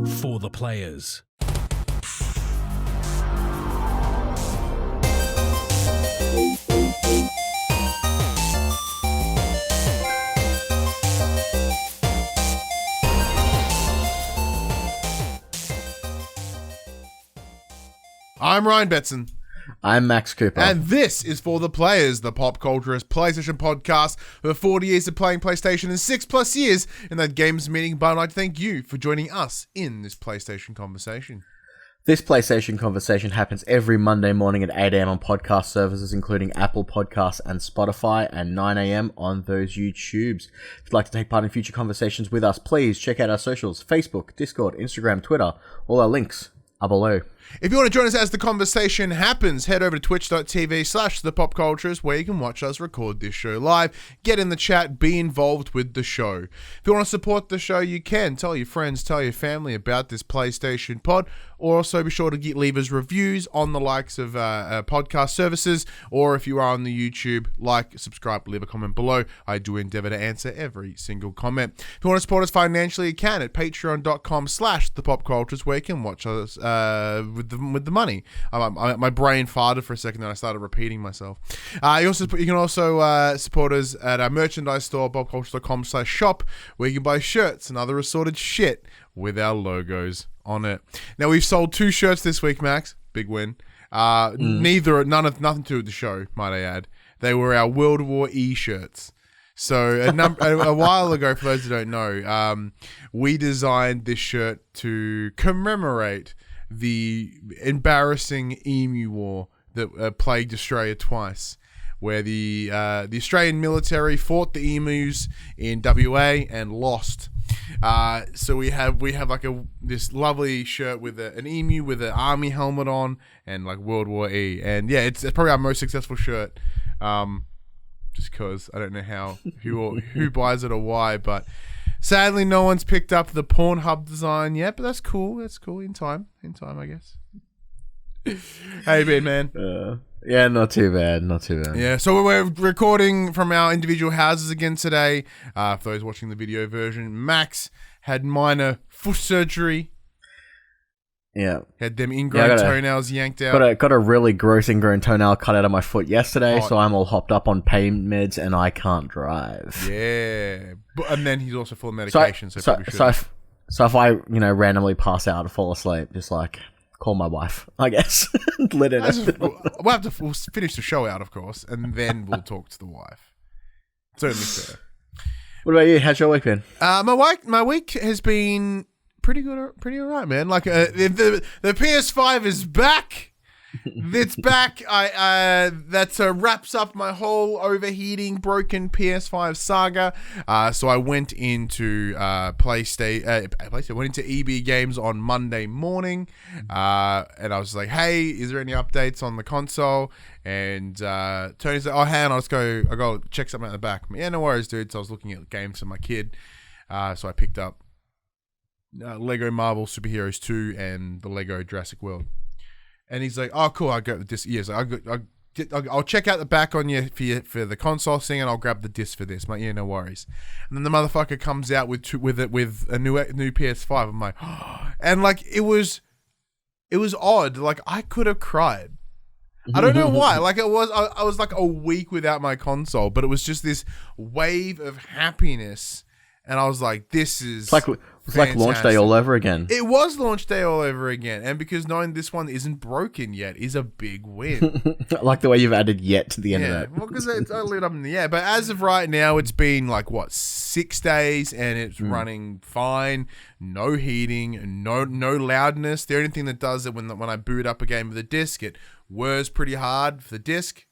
For the players. I'm Ryan Betson. I'm Max Cooper. And this is For the Players, the pop culturist PlayStation podcast with 40 years of playing PlayStation and 6+ years in that games meeting. But I'd like to thank you for joining us in this PlayStation conversation. This PlayStation conversation happens every Monday morning at 8 a.m. on podcast services, including Apple Podcasts and Spotify, and 9 a.m. on those YouTubes. If you'd like to take part in future conversations with us, please check out our socials: Facebook, Discord, Instagram, Twitter. All our links are below. If you want to join us as the conversation happens, head over to twitch.tv/thepopculturist, where you can watch us record this show live, get in the chat, be involved with the show. If you want to support the show, you can. Tell your friends, tell your family about this PlayStation pod, or also be sure to leave us reviews on the likes of podcast services, or if you are on the YouTube, like, subscribe, leave a comment below. I do endeavor to answer every single comment. If you want to support us financially, you can at patreon.com/thepopculturist, where you can watch us with the money. My brain farted for a second and I started repeating myself. You can also support us at our merchandise store, popculture.com/shop, where you can buy shirts and other assorted shit with our logos on it. Now, we've sold 2 shirts this week, Max. Big win. Nothing to do with the show, might I add. They were our World War E shirts. So a while ago, for those who don't know, we designed this shirt to commemorate the embarrassing Emu War that plagued Australia twice, where the Australian military fought the emus in WA and lost. So we have like this lovely shirt with an emu with an army helmet on and like World War E, and yeah, it's probably our most successful shirt. Just because I don't know who buys it or why, but sadly no one's picked up the Pornhub design yet. But that's cool. That's cool. In time, I guess. How you been, man? Yeah, not too bad. Yeah, so we're recording from our individual houses again today. For those watching the video version, Max had minor foot surgery. Yeah. Had them ingrown toenails yanked out. Got a really gross ingrown toenail cut out of my foot yesterday, so I'm all hopped up on pain meds and I can't drive. Yeah. And then he's also full of medication, so if I, randomly pass out or fall asleep, just like call my wife, I guess. Let her know. We'll finish the show out, of course, and then we'll talk to the wife. Certainly fair. What about you? How's your week been? My week has been pretty good, pretty alright, man. Like the PS5 is back. It's back. That wraps up my whole overheating, broken PS5 saga. So I went into PlayStation. Went into EB Games on Monday morning, and I was like, "Hey, is there any updates on the console?" And Tony's like, "Oh, hang on, I go check something out the back." Yeah, no worries, dude. So I was looking at games for my kid. So I picked up Lego Marvel Superheroes 2 and the Lego Jurassic World. And he's like, "Oh, cool, I'll grab the disc." Yes, I'll check out the back on you for the console thing, and I'll grab the disc for this. I'm like, yeah, no worries. And then the motherfucker comes out with a new PS5. I'm like, oh. And like it was odd. Like I could have cried. I don't know why. Like I was like a week without my console, but it was just this wave of happiness. And I was like, this is it's like launch day all over again. It was launch day all over again. And because knowing this one isn't broken yet is a big win. I like the way you've added yet to the end of that. Well, because it's lit up in the air. But as of right now, it's been like, 6 days and it's running fine. No heating, no loudness. The only thing that does it when I boot up a game with a disc, it whirs pretty hard for the disc,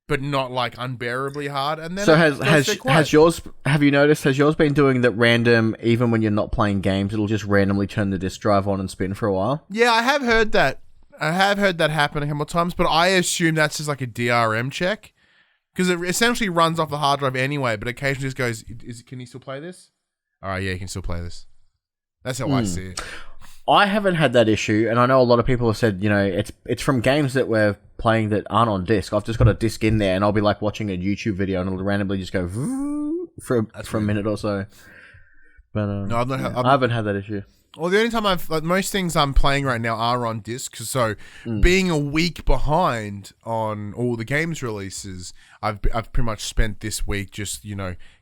but not like unbearably hard. And then has yours? Have you noticed? Has yours been doing that random? Even when you're not playing games, it'll just randomly turn the disc drive on and spin for a while. Yeah, I have heard that. Happen a couple of times, but I assume that's just like a DRM check because it essentially runs off the hard drive anyway. But occasionally just goes, "Can you still play this?" All right, yeah, you can still play this. That's how I see it. I haven't had that issue, and I know a lot of people have said, it's from games that we're playing that aren't on disc. I've just got a disc in there, and I'll be like watching a YouTube video, and it'll randomly just go for a minute or so. But no, I haven't had that issue. Well, the only time most things I'm playing right now are on disc. So being a week behind on all the games releases, I've pretty much spent this week just,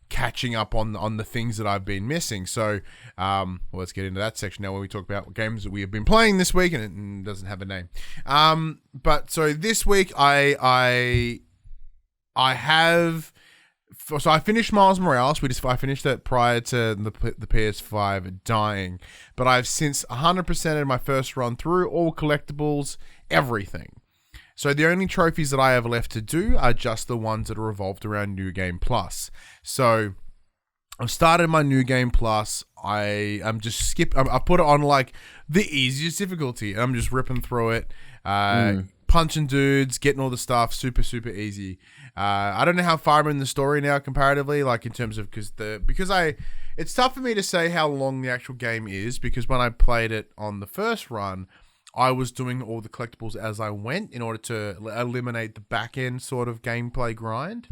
catching up on the things that I've been missing. So, let's get into that section now, where we talk about what games that we have been playing this week, and it doesn't have a name. But so this week I have. So I finished Miles Morales. I finished it prior to the PS5 dying, but I've since 100%ed my first run through, all collectibles, everything. So the only trophies that I have left to do are just the ones that are revolved around New Game Plus. So I've started my New Game Plus. I put it on like the easiest difficulty. I'm just ripping through it, punching dudes, getting all the stuff, super, super easy. I don't know how far I'm in the story now comparatively, like in terms of, it's tough for me to say how long the actual game is, because when I played it on the first run, I was doing all the collectibles as I went in order to eliminate the back end sort of gameplay grind.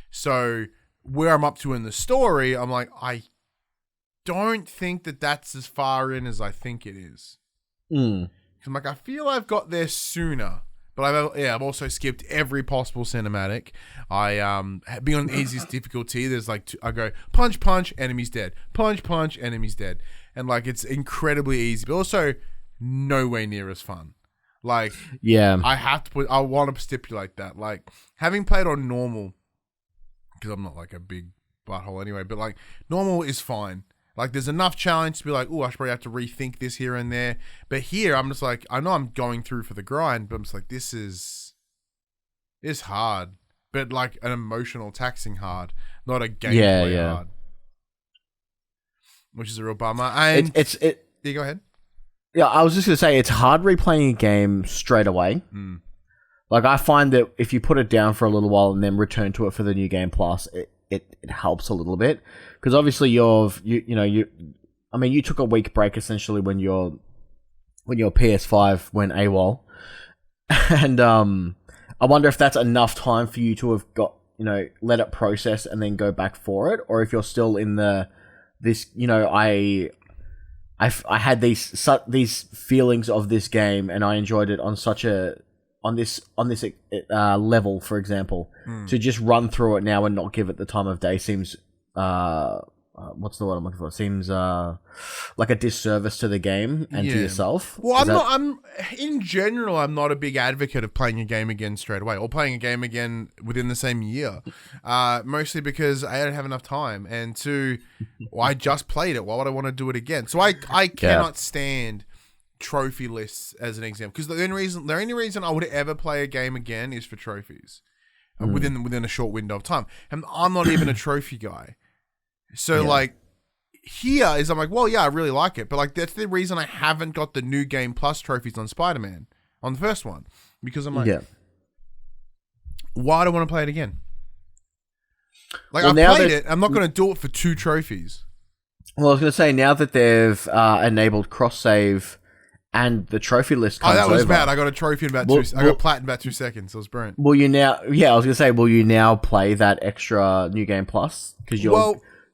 So where I'm up to in the story, I'm like, I don't think that's as far in as I think it is. I'm like, I feel I've got there sooner. But I've also skipped every possible cinematic. Being on the easiest difficulty, there's like I go punch, punch, enemy's dead. Punch, punch, enemy's dead. And like it's incredibly easy, but also nowhere near as fun. Like, yeah, I want to stipulate that. Like, having played on normal, because I'm not like a big butthole anyway, but like normal is fine. Like, there's enough challenge to be like, oh, I should probably have to rethink this here and there. But here, I'm just like, I know I'm going through for the grind, but I'm just like, this is hard. But like an emotional, taxing hard, not a gameplay hard. Which is a real bummer. And yeah, go ahead. Yeah, I was just going to say, it's hard replaying a game straight away. Like, I find that if you put it down for a little while and then return to it for the New Game Plus, it helps a little bit. Because obviously you took a week break essentially when your PS5 went AWOL. And I wonder if that's enough time for you to have got, let it process and then go back for it, or if you're still in I had these feelings of this game, and I enjoyed it on this level, for example. To just run through it now and not give it the time of day seems what's the word I'm looking for? It seems like a disservice to the game and to yourself. Well, in general, I'm not a big advocate of playing a game again straight away, or playing a game again within the same year. Mostly because I don't have enough time, and two, I just played it. Why would I want to do it again? So I cannot stand trophy lists as an example, because the only reason I would ever play a game again is for trophies within a short window of time, and I'm not even a trophy guy. So like here is, I'm like, well, yeah, I really like it, but like that's the reason I haven't got the New Game Plus trophies on Spider-Man on the first one, because I'm like, why do I want to play it again? Like, I've played it, I'm not going to do it for 2 trophies. Well, I was going to say, now that they've enabled cross save and the trophy list comes over. Oh, that was bad. I got a trophy in about I got plat in about 2 seconds. It was brilliant. Will you now? Yeah, I was going to say, will you now play that extra New Game Plus? Because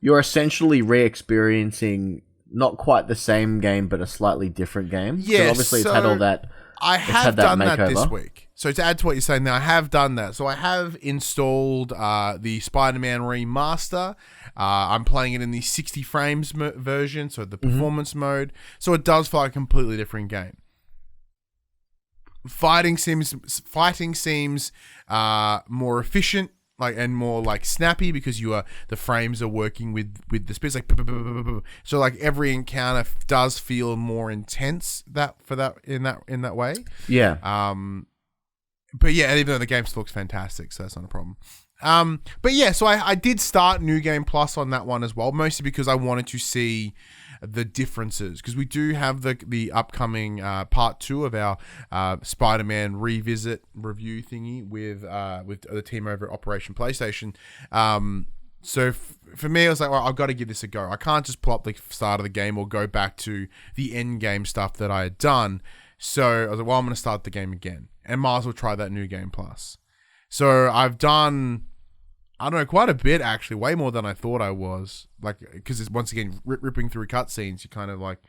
you're essentially re-experiencing not quite the same game, but a slightly different game. Yeah, obviously it's had all that. I have done that this week. So to add to what you're saying now, I have done that. So I have installed the Spider-Man Remaster. I'm playing it in the 60 frames version, so the performance mode. So it does feel like a completely different game. Fighting seems more efficient, and more snappy, because the frames are working with the speed. So every encounter does feel more intense in that way. Yeah. But yeah, even though the game still looks fantastic, so that's not a problem. But yeah, so I did start New Game Plus on that one as well, mostly because I wanted to see the differences, because we do have the upcoming part 2 of our Spider-Man revisit review thingy with the team over at Operation PlayStation. So for me, I was like, well, I've got to give this a go. I can't just pull up the start of the game or go back to the end game stuff that I had done. So I was like, well, I'm going to start the game again, and might as well try that New Game Plus. So I've done I don't know, quite a bit actually, way more than I thought I was. Like, because it's once again ripping through cutscenes, you're kind of like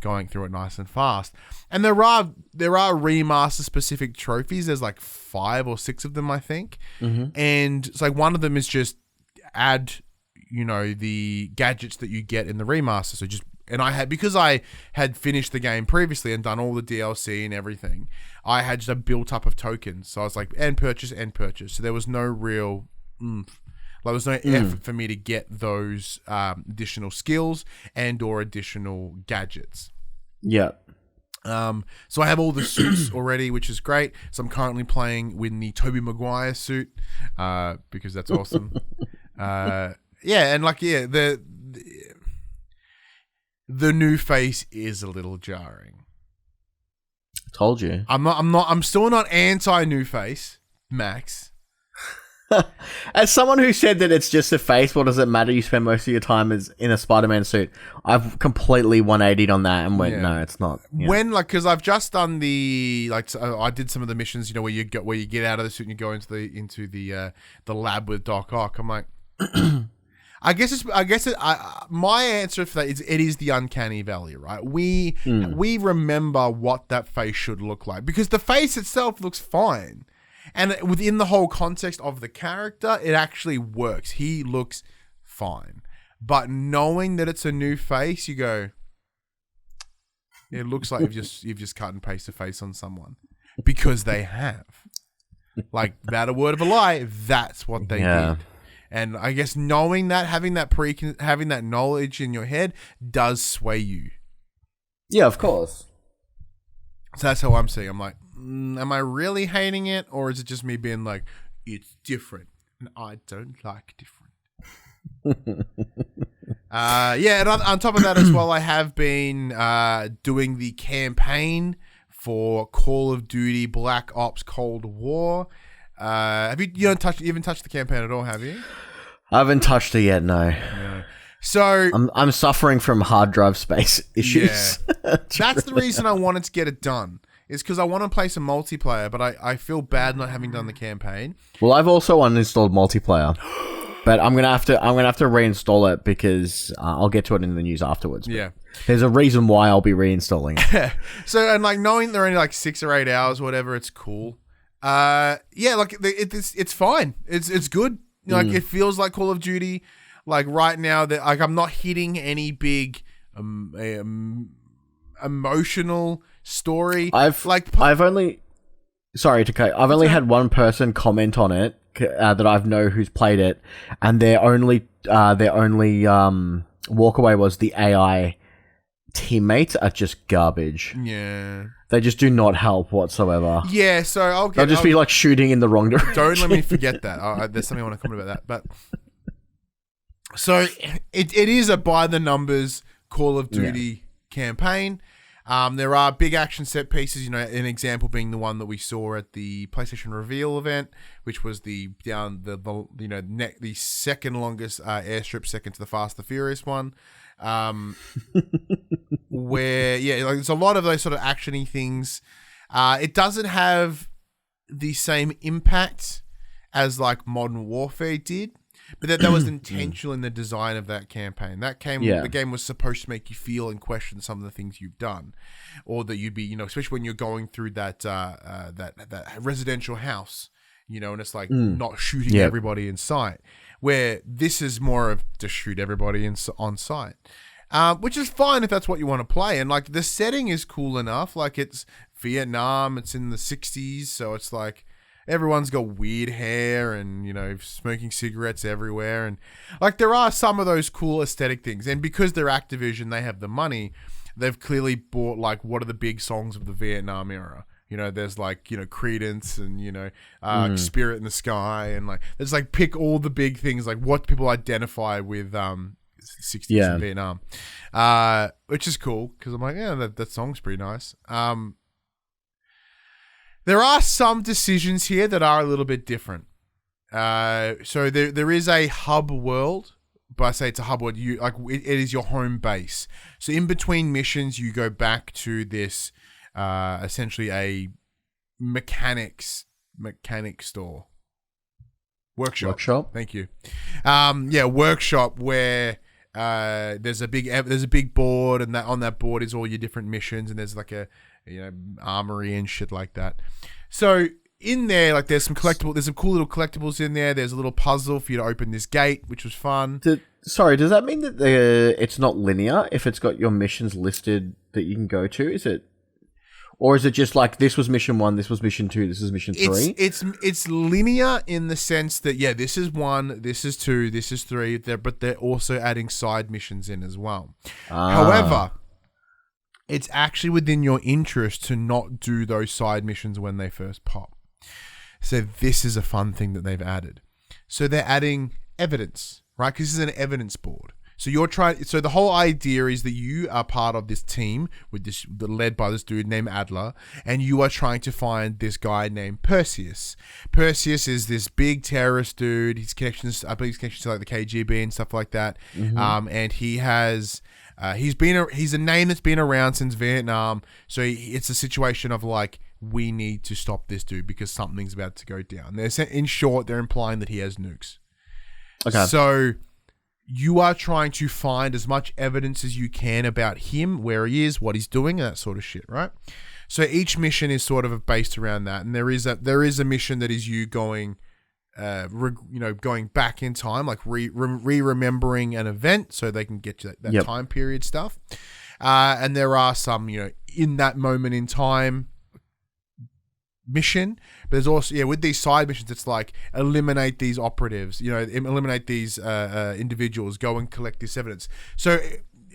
going through it nice and fast. And there are remaster specific trophies. There's like 5 or 6 of them, I think. And it's like one of them is just add, the gadgets that you get in the remaster. So because I had finished the game previously and done all the DLC and everything, I had just a built up of tokens. So I was like, and purchase. So there was no real there was no effort for me to get those additional skills and or additional gadgets. Yeah. So I have all the suits already, which is great. So I'm currently playing with the Tobey Maguire suit because that's awesome. The new face is a little jarring. Told you. I'm still not anti new face, Max. As someone who said that it's just a face, what does it matter? You spend most of your time in a Spider-Man suit. I've completely 180'd on that and went, no, it's not. When because I've just done I did some of the missions, where you get out of the suit and you go into the lab with Doc Ock. I'm like, my answer for that is it is the uncanny valley, right? We remember what that face should look like because the face itself looks fine. And within the whole context of the character, it actually works. He looks fine. But knowing that it's a new face, you go, it looks like you've just cut and pasted a face on someone. Because they have. Like, without a word of a lie, that's what they did. And I guess knowing that, having that knowledge in your head does sway you. Yeah, of course. So that's how I'm seeing. I'm like, am I really hating it, or is it just me being like, it's different, and I don't like different? And on top of that as well, I have been doing the campaign for Call of Duty Black Ops Cold War. Have you haven't touched the campaign at all? Have you? I haven't touched it yet. No. So I'm suffering from hard drive space issues. Yeah. That's the reason I wanted to get it done. Is because I want to play some multiplayer, but I feel bad not having done the campaign. Well, I've also uninstalled multiplayer, but I'm gonna have to reinstall it because I'll get to it in the news afterwards. Yeah, there's a reason why I'll be reinstalling it. So and like knowing they're only like 6 or 8 hours, or whatever, it's cool. It's fine. It's good. Like it feels like Call of Duty. Like right now, that like I'm not hitting any big emotional story. I've only had one person comment on it that I know who's played it, and their only walkaway was the AI teammates are just garbage. Yeah, they just do not help whatsoever. Yeah, so they'll just be like shooting in the wrong direction. Don't let me forget that. There's something I want to comment about that, but so it is a by the numbers Call of Duty campaign. There are big action set pieces, an example being the one that we saw at the PlayStation reveal event, which was the second longest airstrip, second to the Fast and Furious one. Where there's a lot of those sort of actiony things. It doesn't have the same impact as like Modern Warfare did. But that was intentional in the design of that campaign. The game was supposed to make you feel and question some of the things you've done, or that you'd be, especially when you're going through that residential house, and it's like not shooting everybody in sight. Where this is more of to shoot everybody on sight, which is fine if that's what you want to play. And like the setting is cool enough. Like it's Vietnam, it's in the 60s, so it's like. Everyone's got weird hair and, smoking cigarettes everywhere. And, like, there are some of those cool aesthetic things. And because they're Activision, they have the money, they've clearly bought, like, what are the big songs of the Vietnam era? There's, like, Credence and, Spirit in the Sky. And, like, there's, like, pick all the big things, like, what people identify with 60s in Vietnam. Which is cool, because I'm like, that song's pretty nice. There are some decisions here that are a little bit different. So there is a hub world, but I say it's a hub world. It is your home base. So in between missions, you go back to this essentially a mechanic store. Workshop. Thank you. Workshop where there's a big board, and that on that board is all your different missions, and there's like a armory and shit like that. So in there, like there's some cool little collectibles in there. There's a little puzzle for you to open this gate, which was fun. Does that mean that it's not linear if it's got your missions listed that you can go to? Is it? Or is it just like this was mission 1, this was mission 2, this is mission 3? It's linear in the sense that this is 1, this is 2, this is 3, but they're also adding side missions in as well. However, it's actually within your interest to not do those side missions when they first pop. So this is a fun thing that they've added. So they're adding evidence, right? Because this is an evidence board. So so the whole idea is that you are part of this team led by this dude named Adler, and you are trying to find this guy named Perseus. Perseus is this big terrorist dude. I believe his connections to like the KGB and stuff like that. Mm-hmm. And he has, he's a name that's been around since Vietnam. So it's a situation of like, we need to stop this dude because something's about to go down. In short, they're implying that he has nukes. Okay. So you are trying to find as much evidence as you can about him, where he is, what he's doing, and that sort of shit, right? So each mission is sort of based around that, and there is a mission that is you going, going back in time, like remembering an event, so they can get to that time period stuff. And there are some, in that moment in time mission, but there's also with these side missions, it's like eliminate these operatives, eliminate these individuals, go and collect this evidence. So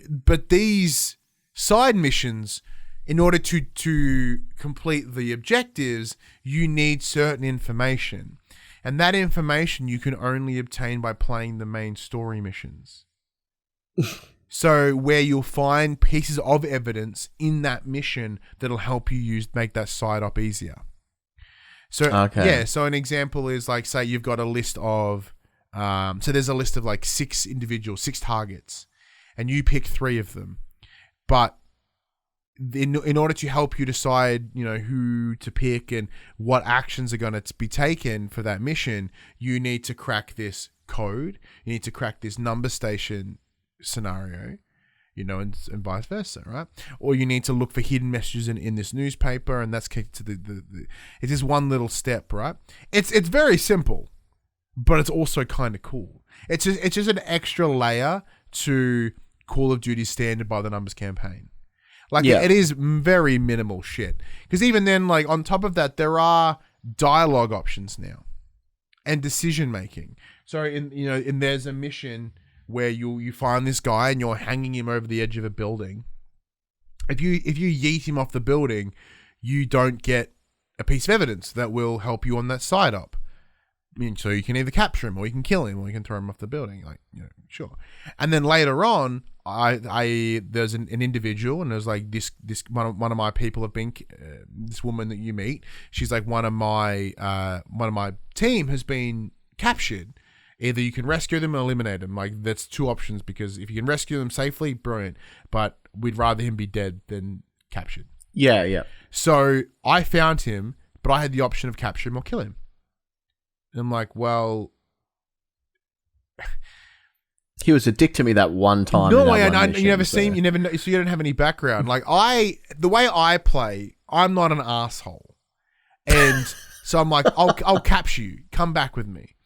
but these side missions, in order to complete the objectives, you need certain information, and that information you can only obtain by playing the main story missions. So where you'll find pieces of evidence in that mission that'll help you make that side op easier. So so an example is like, say you've got a list of, so there's a list of like 6 targets, and you pick 3 of them, but in order to help you decide, who to pick and what actions are going to be taken for that mission, you need to crack this code, you need to crack this number station scenario, and vice versa, right? Or you need to look for hidden messages in this newspaper, and that's kicked to the it's just one little step, right? It's very simple, but it's also kind of cool. It's just an extra layer to Call of Duty's standard by the numbers campaign. Like it is very minimal shit. Because even then, like on top of that, there are dialogue options now and decision making. So in there's a mission where you find this guy and you're hanging him over the edge of a building. If you yeet him off the building, you don't get a piece of evidence that will help you on that side up. So you can either capture him, or you can kill him, or you can throw him off the building. Sure. And then later on, there's an individual, and there's like this one of my people have been this woman that you meet. She's like one of my team has been captured. Either you can rescue them or eliminate them. Like, that's 2 options, because if you can rescue them safely, brilliant. But we'd rather him be dead than captured. Yeah. So I found him, but I had the option of capture him or kill him. And I'm like, well, he was a dick to me that one time. No, you never seen, you never know, so you don't have any background. Like the way I play, I'm not an asshole, and so I'm like, I'll capture you. Come back with me.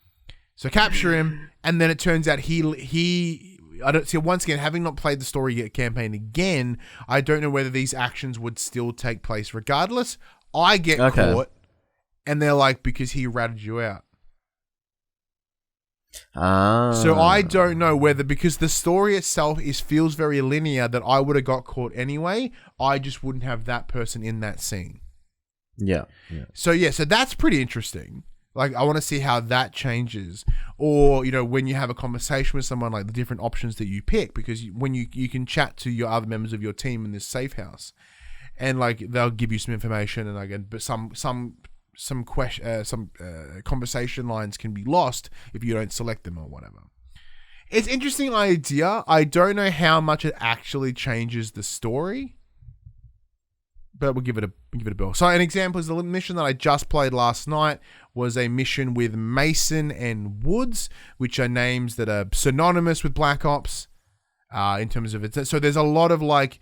So capture him, and then it turns out I don't see, once again, having not played the story campaign again, I don't know whether these actions would still take place regardless. I get caught, and they're like, because he ratted you out. So I don't know whether, because the story itself feels very linear, that I would have got caught anyway. I just wouldn't have that person in that scene. Yeah. So that's pretty interesting. Like, I want to see how that changes. Or, when you have a conversation with someone, like the different options that you pick, because when you can chat to your other members of your team in this safe house, and like they'll give you some information, and again, but some conversation lines can be lost if you don't select them or whatever. It's an interesting idea. I don't know how much it actually changes the story, but we'll give it a bill. So an example is the mission that I just played last night was a mission with Mason and Woods, which are names that are synonymous with Black Ops in terms of it. So there's a lot of like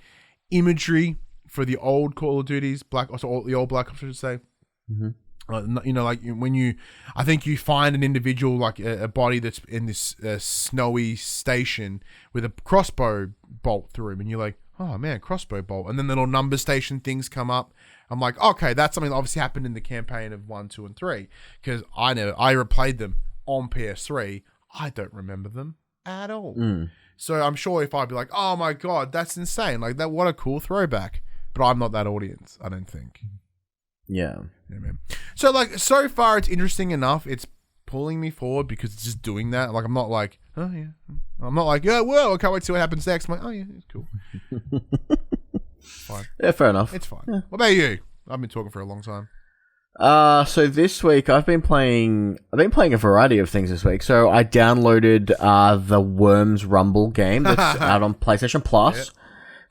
imagery for the old Call of Duties, the old Black Ops, I should say. Like when I think you find an individual, like a body that's in this snowy station with a crossbow bolt through him, and you're like, oh man, crossbow bolt. And then the little number station things come up. I'm like, okay, that's something that obviously happened in the campaign of 1, 2, and 3. Because I replayed them on PS3. I don't remember them at all. So I'm sure if I'd be like, oh my God, that's insane. Like that, what a cool throwback. But I'm not that audience, I don't think. Yeah. Yeah, man. So like, so far it's interesting enough. It's pulling me forward because it's just doing that. Like I'm not like, oh yeah. I'm not like, yeah, well, I can't wait to see what happens next. I'm like, oh yeah, it's cool. Fine. Yeah, fair enough. It's fine. Yeah. What about you? I've been talking for a long time. So this week I've been playing a variety of things this week. So I downloaded the Worms Rumble game that's out on PlayStation Plus. Yep.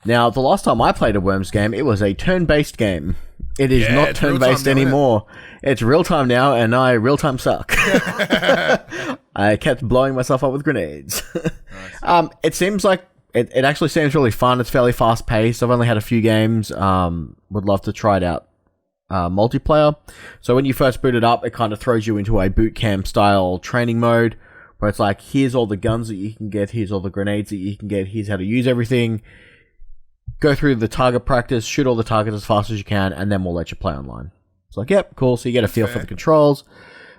Now, the last time I played a Worms game, it was a turn-based game. It is not turn-based anymore. It's real-time now, and I real-time suck. I kept blowing myself up with grenades. Nice. It seems like it actually seems really fun. It's fairly fast-paced. I've only had a few games. Would love to try it out. Multiplayer. So when you first boot it up, it kind of throws you into a boot camp style training mode where it's like, here's all the guns that you can get, here's all the grenades that you can get, here's how to use everything. Go through the target practice, shoot all the targets as fast as you can, and then we'll let you play online. It's like, yep, cool. So you get a feel for the controls.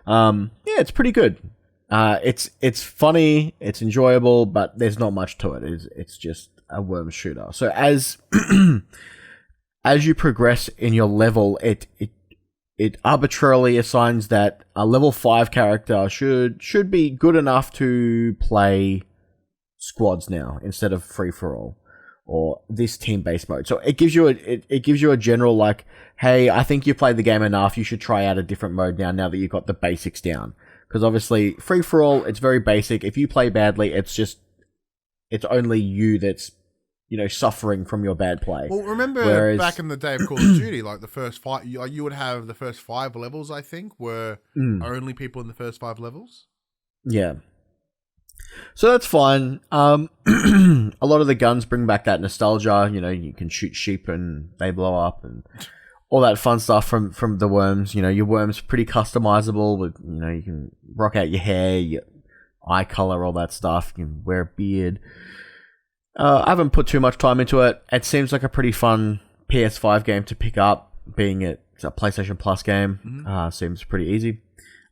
Yeah, it's pretty good. It's funny, it's enjoyable, but there's not much to it. It's just a worm shooter. So as as you progress in your level, it arbitrarily assigns that a level 5 character should be good enough to play squads now instead of free for all or this team-based mode. So it gives you a general like, hey, I think you played the game enough. You should try out a different mode now that you've got the basics down. Because obviously, free for all, it's very basic. If you play badly, it's only you that's suffering from your bad play. Well, remember back in the day of Call of Duty, like the first 5, you would have the first 5 levels, I think, were only people in the first 5 levels. Yeah. So that's fine. A lot of the guns bring back that nostalgia. You can shoot sheep and they blow up and all that fun stuff from the worms. Your worm's pretty customizable with, you can rock out your hair, your eye color, all that stuff. You can wear a beard. I haven't put too much time into it. It seems like a pretty fun PS5 game to pick up, being it's a PlayStation Plus game. Seems pretty easy.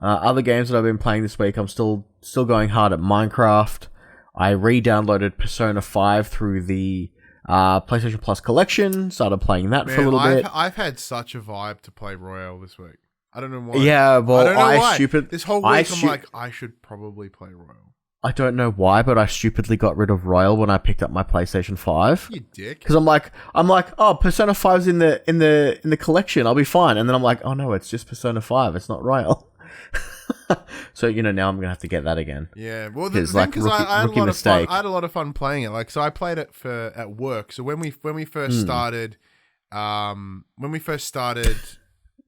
Other games that I've been playing this week, I'm still going hard at Minecraft. I re-downloaded Persona 5 through the PlayStation Plus collection. Started playing that for a little bit. I've had such a vibe to play Royale this week. I don't know why. Yeah, well, I don't know why. This whole week I'm like, I should probably play Royale. I don't know why, but I stupidly got rid of Royal when I picked up my PlayStation 5. You dick. Because I'm like, oh, Persona 5's in the collection. I'll be fine. And then I'm like, oh no, it's just Persona 5. It's not Royal. So now I'm gonna have to get that again. Yeah, well, because I had a lot of fun playing it. Like, so I played it at work. So when we first started,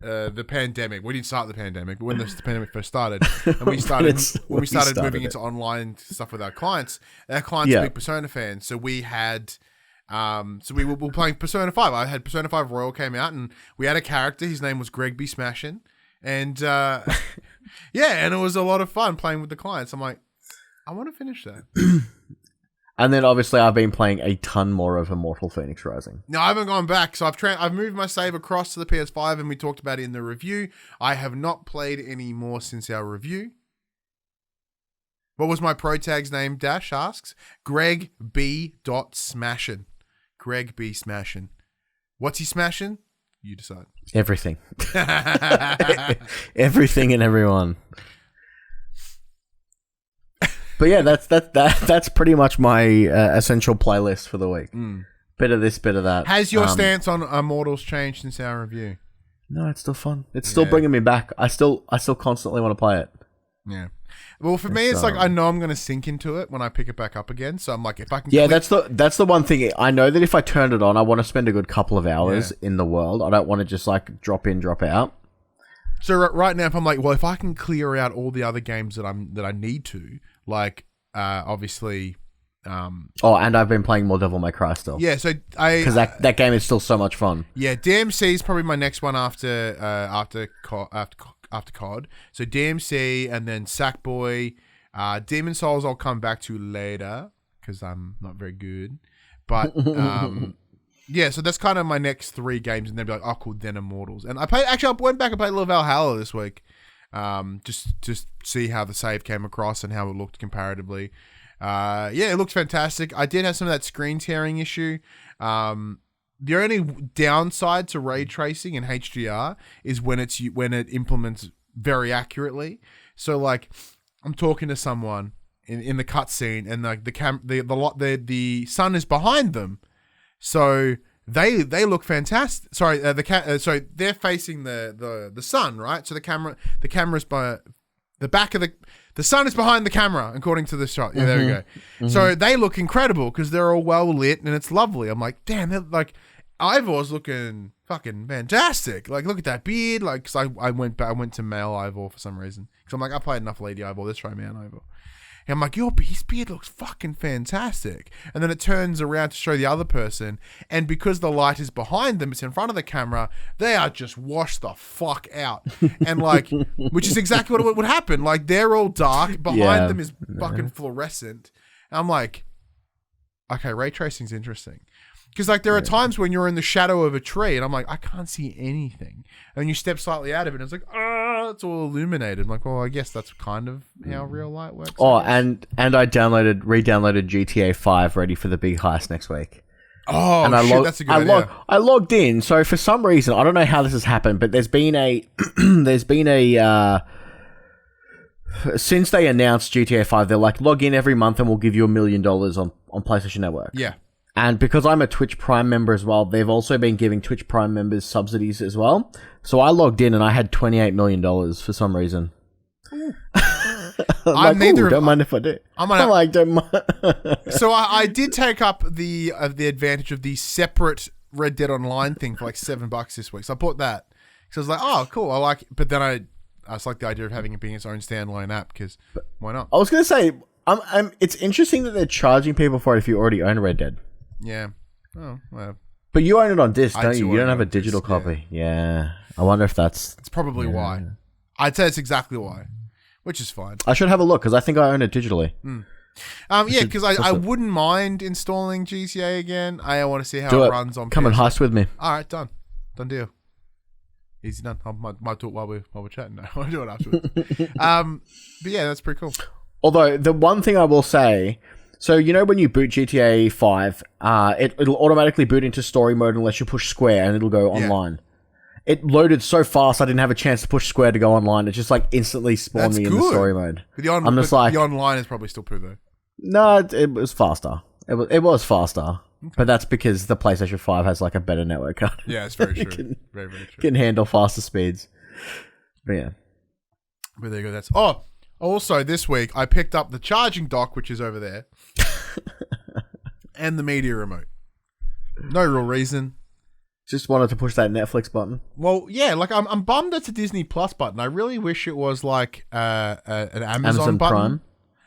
the pandemic. We didn't start the pandemic, but when the pandemic first started, and we started moving into online stuff with our clients are big Persona fans. So we had, we were playing Persona 5. I had Persona 5 Royal came out, and we had a character. His name was Greg B. Smashin', and and it was a lot of fun playing with the clients. I'm like, I want to finish that. And then obviously I've been playing a ton more of Immortal Phoenix Rising. No, I haven't gone back. So I've moved my save across to the PS5 and we talked about it in the review. I have not played any more since our review. What was my pro tag's name? Dash asks. Greg B. Smashin'. Greg B. Smashin'. What's he smashing? You decide. Everything. Everything and everyone. But yeah, that's pretty much my essential playlist for the week. Bit of this, bit of that. Has your stance on Immortals changed since our review? No, it's still fun. It's still bringing me back. I still constantly want to play it. Yeah. Well, for me, it's like I know I'm going to sink into it when I pick it back up again. So I'm like, if I can... Yeah, that's the one thing. I know that if I turned it on, I want to spend a good couple of hours in the world. I don't want to just like drop in, drop out. So right now, if I'm like, well, if I can clear out all the other games that I need to, like, obviously... and I've been playing more Devil May Cry still. Yeah, so because that game is still so much fun. Yeah, DMC is probably my next one after COD. So DMC and then Sackboy, Demon Souls I'll come back to later because I'm not very good. But yeah, so that's kind of my next 3 games, and then be like, oh cool, then Immortals. And I went back and played a little Valhalla this week, just see how the save came across and how it looked comparatively. Yeah, it looks fantastic. I did have some of that screen tearing issue. The only downside to ray tracing and HDR is when it implements very accurately. So like, I'm talking to someone in the cutscene, and like the sun is behind them, so they look fantastic. Sorry, so they're facing the sun, right? So the camera's by the back of the sun is behind the camera, according to the shot. Yeah, there we go. Mm-hmm. So they look incredible because they're all well lit and it's lovely. I'm like, damn, they're like, Ivor's looking fucking fantastic. Like, look at that beard. Like, cause I went to male Ivor for some reason. Cause I'm like, I played enough lady Ivor. Let's try man Ivor. And I'm like, his beard looks fucking fantastic. And then it turns around to show the other person. And because the light is behind them, it's in front of the camera, they are just washed the fuck out. And like, which is exactly what would happen. Like, they're all dark. Behind them is fucking fluorescent. And I'm like, okay, ray tracing's interesting. Because like there are times when you're in the shadow of a tree and I'm like, I can't see anything. And you step slightly out of it and it's like, it's all illuminated. I'm like, well, I guess that's kind of how real light works. Oh, and I re-downloaded GTA 5 ready for the big heist next week. Oh, and shit, that's a good idea. I logged in. So for some reason, I don't know how this has happened, but there's been a since they announced GTA 5, they're like, log in every month and we'll give you $1 million on PlayStation Network. Yeah. And because I'm a Twitch Prime member as well, they've also been giving Twitch Prime members subsidies as well. So I logged in and I had $28 million for some reason. I'm like, don't mind if I do. Don't mind. So I did take up the advantage of the separate Red Dead Online thing for like $7 this week. So I bought that. So I was like, oh, cool. I like it. But then I just like the idea of having it being its own standalone app because why not? I was going to say, it's interesting that they're charging people for it if you already own Red Dead. Yeah. Oh, well. But you own it on disc, don't you? You don't have a digital copy. Yeah. I wonder if that's... It's probably why. I'd say it's exactly why. Which is fine. I should have a look, because I think I own it digitally. Yeah, because I wouldn't mind installing GTA again. I want to see how it runs on Come PS4. and heist with me. All right, done. Done deal. Easy done. I might do it while we're chatting. No, I'll do it afterwards. But yeah, that's pretty cool. Although, the one thing I will say... So, you know when you boot GTA 5, it'll automatically boot into story mode unless you push square and it'll go online. It loaded so fast I didn't have a chance to push square to go online. It just like instantly spawned me in the story mode. I'm just like... The online is probably still poo though. No, it was faster. It was faster. Okay. But that's because the PlayStation 5 has like a better network card. Yeah, it's very true. Very, very true. Can handle faster speeds. But yeah. But there you go. Also, this week, I picked up the charging dock, which is over there, and the media remote. No real reason. Just wanted to push that Netflix button. Well, yeah, like I'm bummed it's a Disney Plus button. I really wish it was like an Amazon button. Prime.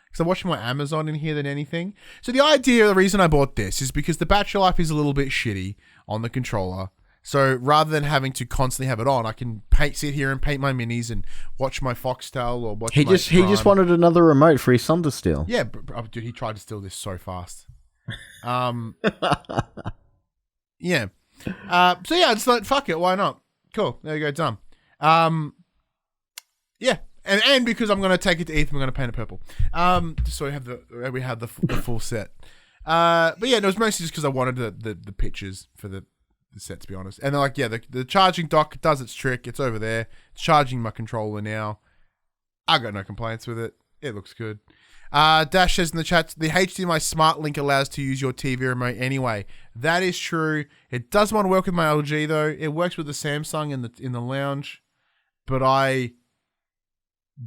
Because I'm watching more Amazon in here than anything. So the reason I bought this is because the battery life is a little bit shitty on the controller. So rather than having to constantly have it on, I can sit here and paint my minis and watch my Foxtel or watch. He just wanted another remote for his son to steal. Yeah, dude, he tried to steal this so fast. Yeah. So yeah, it's like fuck it, why not? Cool, there you go, done. Yeah, and because I'm gonna take it to Ethan, I'm gonna paint it purple. Just so we have the full set. But yeah, it was mostly just because I wanted the pictures for the set, to be honest. And they're like, yeah, the charging dock does its trick. It's over there. It's charging my controller now. I got no complaints with it. It looks good. Dash says in the chat, the HDMI Smart Link allows to use your TV remote anyway. That is true. It does want to work with my LG though. It works with the Samsung in the lounge, but I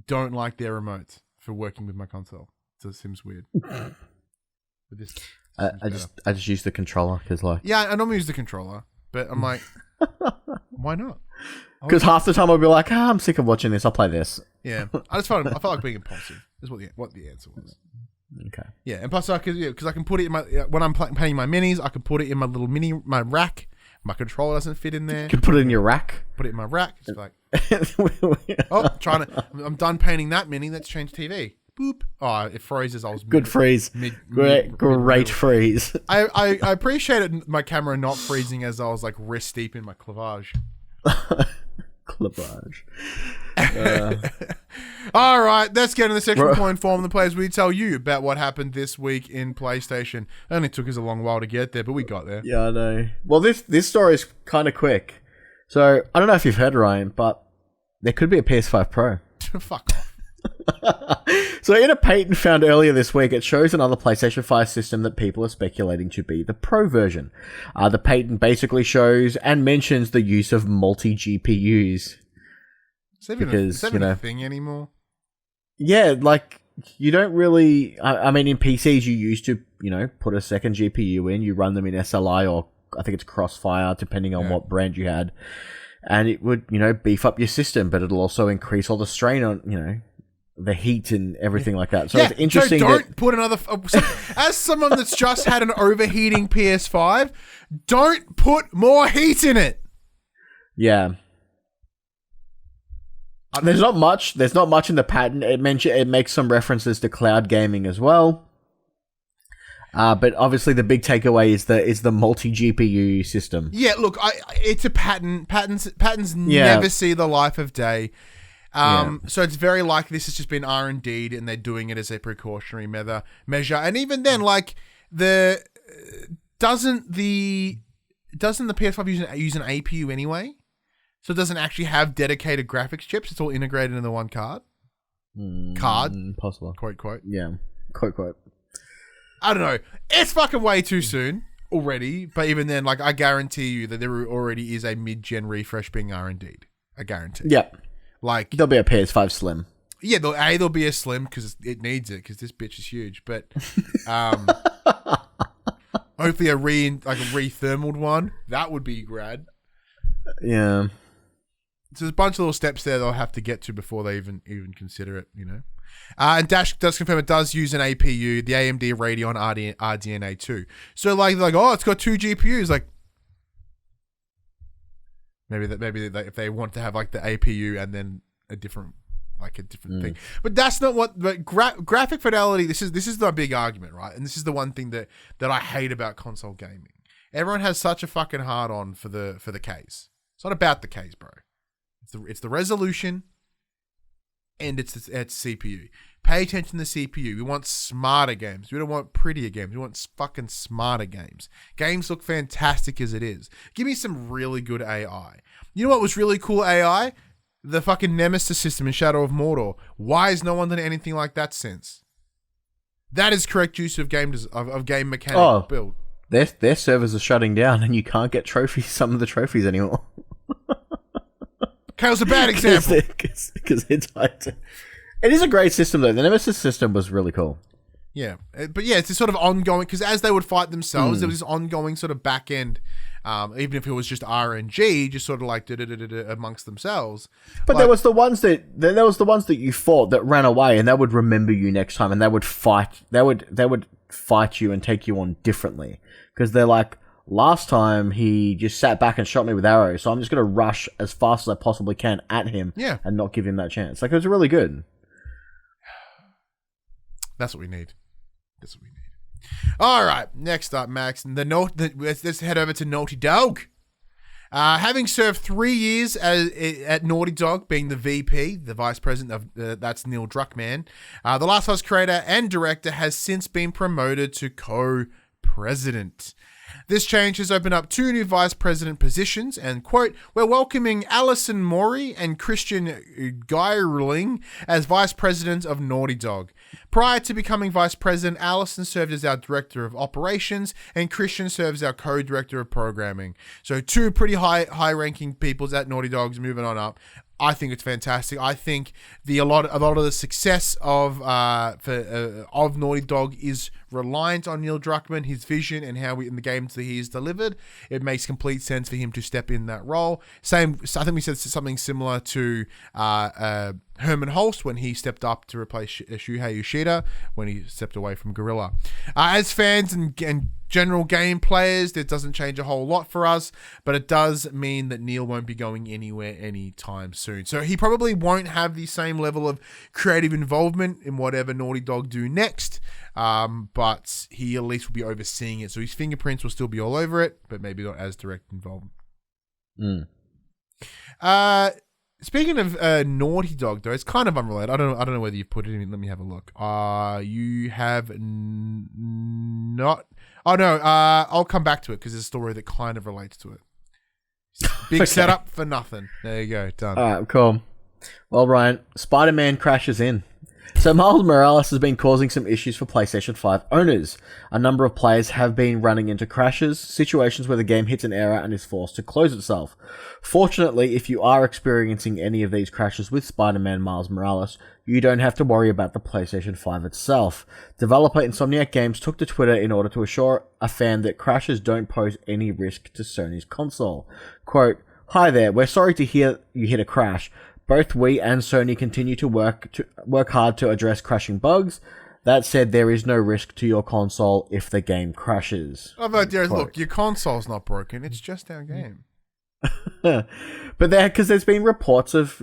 don't like their remotes. for working with my console. So it seems weird. But this I just use the controller because yeah, I normally use the controller, but I'm like, why not? Because half the time I'll be like, I'm sick of watching this. I'll play this. Yeah, I felt like being impulsive. Is what the answer was. Okay. Yeah, and plus because I can put it in my when I'm painting my minis, I can put it in my little my rack. My controller doesn't fit in there. You can put it in your rack. Put it in my rack. It's like, I'm done painting that mini. Let's change TV. Boop. Oh, it freezes. I was good freeze. Great freeze. I appreciated my camera not freezing as I was like wrist deep in my clavage. Clavage. All right, let's get in the section point form. The players we tell you about what happened this week in PlayStation. It only took us a long while to get there, but we got there. Yeah, I know. Well, this story is kind of quick. So I don't know if you've heard, Ryan, but there could be a PS5 Pro. Fuck off. So in a patent found earlier this week, it shows another PlayStation 5 system that people are speculating to be the Pro version. The patent basically shows and mentions the use of multi-GPUs. Is that even a thing anymore? Yeah, like, you don't really... I mean, in PCs, you used to, put a second GPU in. You run them in SLI or I think it's Crossfire, depending on what brand you had. And it would, beef up your system, but it'll also increase all the strain on, the heat and everything like that. So it's interesting. So don't put another... as someone that's just had an overheating PS5, don't put more heat in it. Yeah. There's not much in the patent. It makes some references to cloud gaming as well. But obviously the big takeaway is the multi GPU system. Yeah, look, it's a patent. Patents never see the life of day. So it's very likely this has just been R&D'd and they're doing it as a precautionary measure. And even then, like doesn't the PS5 use an APU anyway? So it doesn't actually have dedicated graphics chips. It's all integrated into one card. Possible. Quote. Yeah. Quote. I don't know. It's fucking way too soon already. But even then, like, I guarantee you that there already is a mid-gen refresh being R&D'd. I guarantee. Yep. Like, there'll be a PS5 Slim. Yeah, there'll be a Slim because it needs it because this bitch is huge. But hopefully a re-thermaled one. That would be rad. Yeah. So there's a bunch of little steps there they'll have to get to before they even consider it, And Dash does confirm it does use an APU, the AMD Radeon RDNA 2. So it's got 2 GPUs. Like maybe if they want to have like the APU and then a different thing. But that's not what graphic fidelity. This is the big argument, right? And this is the one thing that I hate about console gaming. Everyone has such a fucking hard on for the case. It's not about the case, bro. It's the resolution, and it's CPU. Pay attention to the CPU. We want smarter games. We don't want prettier games. We want fucking smarter games. Games look fantastic as it is. Give me some really good AI. You know what was really cool AI? The fucking Nemesis system in Shadow of Mordor. Why has no one done anything like that since? That is correct use of game mechanic build. Their servers are shutting down, and you can't get some of the trophies anymore. Kale's a bad example. Because it's hard to... It is a great system, though. The Nemesis system was really cool. Yeah. But yeah, it's this sort of ongoing... Because as they would fight themselves, there was this ongoing sort of back end, even if it was just RNG, just sort of like amongst themselves. But there was the ones that you fought that ran away, and they would remember you next time, and they would fight. They would fight you and take you on differently. Because they're like... Last time, he just sat back and shot me with arrows, so I'm just going to rush as fast as I possibly can at him and not give him that chance. Like, it was really good. That's what we need. All right, next up, Max. Let's head over to Naughty Dog. Having served 3 years at Naughty Dog, being the VP, the vice president of that's Neil Druckmann, the Last of Us creator and director has since been promoted to co-president. This change has opened up 2 new vice president positions and, quote, we're welcoming Alison Mori and Christian Geierling as vice president of Naughty Dog. Prior to becoming vice president, Alison served as our director of operations and Christian serves as our co-director of programming. So 2 pretty high-ranking peoples at Naughty Dog's moving on up. I think it's fantastic. I think a lot of the success of Naughty Dog is reliant on Neil Druckmann, his vision, and how in the games that he's delivered, it makes complete sense for him to step in that role. I think we said something similar to Herman Holst when he stepped up to replace Shuhei Yoshida when he stepped away from Guerrilla. As fans and general game players, it doesn't change a whole lot for us, but it does mean that Neil won't be going anywhere anytime soon. So he probably won't have the same level of creative involvement in whatever Naughty Dog do next, but he at least will be overseeing it. So his fingerprints will still be all over it, but maybe not as direct involvement. Speaking of Naughty Dog, though, it's kind of unrelated. I don't know whether you've put it in. Let me have a look. You have not. Oh no. I'll come back to it because there's a story that kind of relates to it. Big setup for nothing. There you go. Done. All right, cool. Well, Ryan, Spider-Man crashes in. So Miles Morales has been causing some issues for PlayStation 5 owners. A number of players have been running into crashes, situations where the game hits an error and is forced to close itself. Fortunately, if you are experiencing any of these crashes with Spider-Man Miles Morales, you don't have to worry about the PlayStation 5 itself. Developer Insomniac Games took to Twitter in order to assure a fan that crashes don't pose any risk to Sony's console. Quote, "Hi there, we're sorry to hear you hit a crash. Both we and Sony continue to work hard to address crashing bugs. That said, there is no risk to your console if the game crashes." Oh, but look, your console's not broken. It's just our game. But because there's been reports of,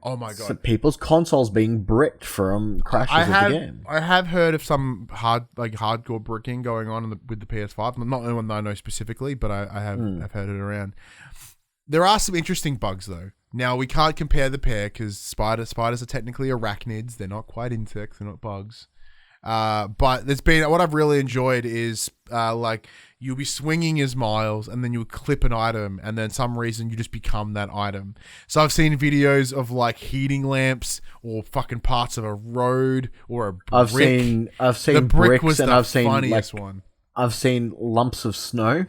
oh my God, people's consoles being bricked from crashes of the game. I have heard of some hardcore bricking going on with the PS5. Not anyone that I know specifically, but I have I've heard it around. There are some interesting bugs though. Now we can't compare the pair because spiders are technically arachnids. They're not quite insects. They're not bugs. But there's been what I've really enjoyed is you'll be swinging as Miles and then you'll clip an item and then some reason you just become that item. So I've seen videos of heating lamps or fucking parts of a road or a brick. I've seen the brick bricks was and the I've seen funniest one. I've seen lumps of snow.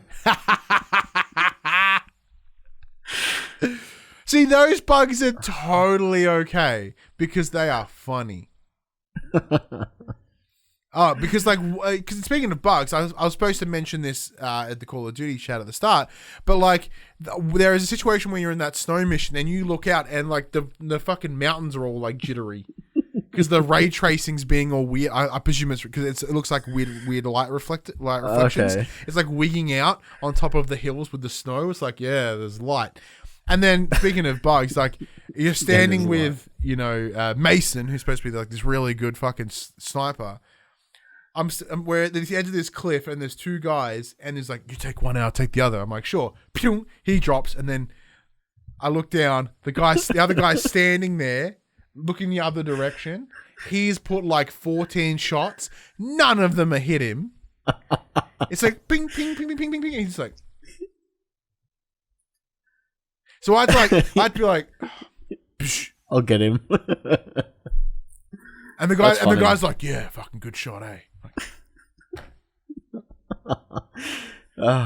See, those bugs are totally okay because they are funny. Because speaking of bugs, I was supposed to mention this at the Call of Duty chat at the start, but there is a situation where you're in that snow mission and you look out and the fucking mountains are all jittery because the ray tracing's being all weird. I presume it's because it looks like weird light reflections. Okay. It's wigging out on top of the hills with the snow. It's there's light. And then, speaking of bugs, you're standing with, Mason, who's supposed to be this really good fucking sniper. We're at the edge of this cliff, and there's two guys, and there's you take one out, I'll take the other. I'm like, sure. Pew! He drops, and then I look down. The other guy's standing there, looking the other direction. He's put 14 shots. None of them have hit him. It's ping, ping, ping, ping, ping, ping, ping. And he's so I'd be like, psh. I'll get him. And the guy's like, yeah, fucking good shot, eh?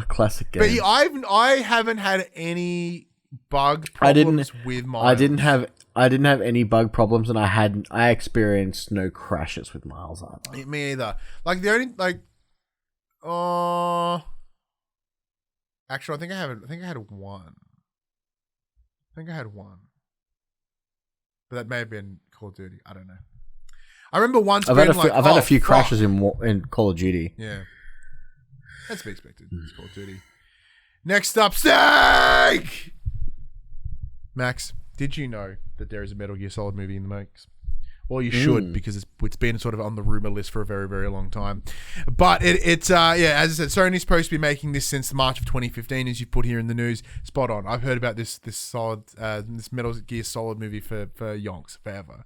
Classic game. But I haven't had any bug problems with Miles. I didn't have any bug problems, and I experienced no crashes with Miles either. Me either. The only actually, I think I had one. But that may have been Call of Duty. I don't know. I remember once I've had a few crashes in Call of Duty. Yeah. That's to be expected. It's Call of Duty. Next up, Snake! Max, did you know that there is a Metal Gear Solid movie in the makes? Well, you should, because it's been sort of on the rumor list for a very, very long time. But it's as I said, Sony's supposed to be making this since March of 2015, as you put here in the news. Spot on. I've heard about this Metal Gear Solid movie for yonks, forever.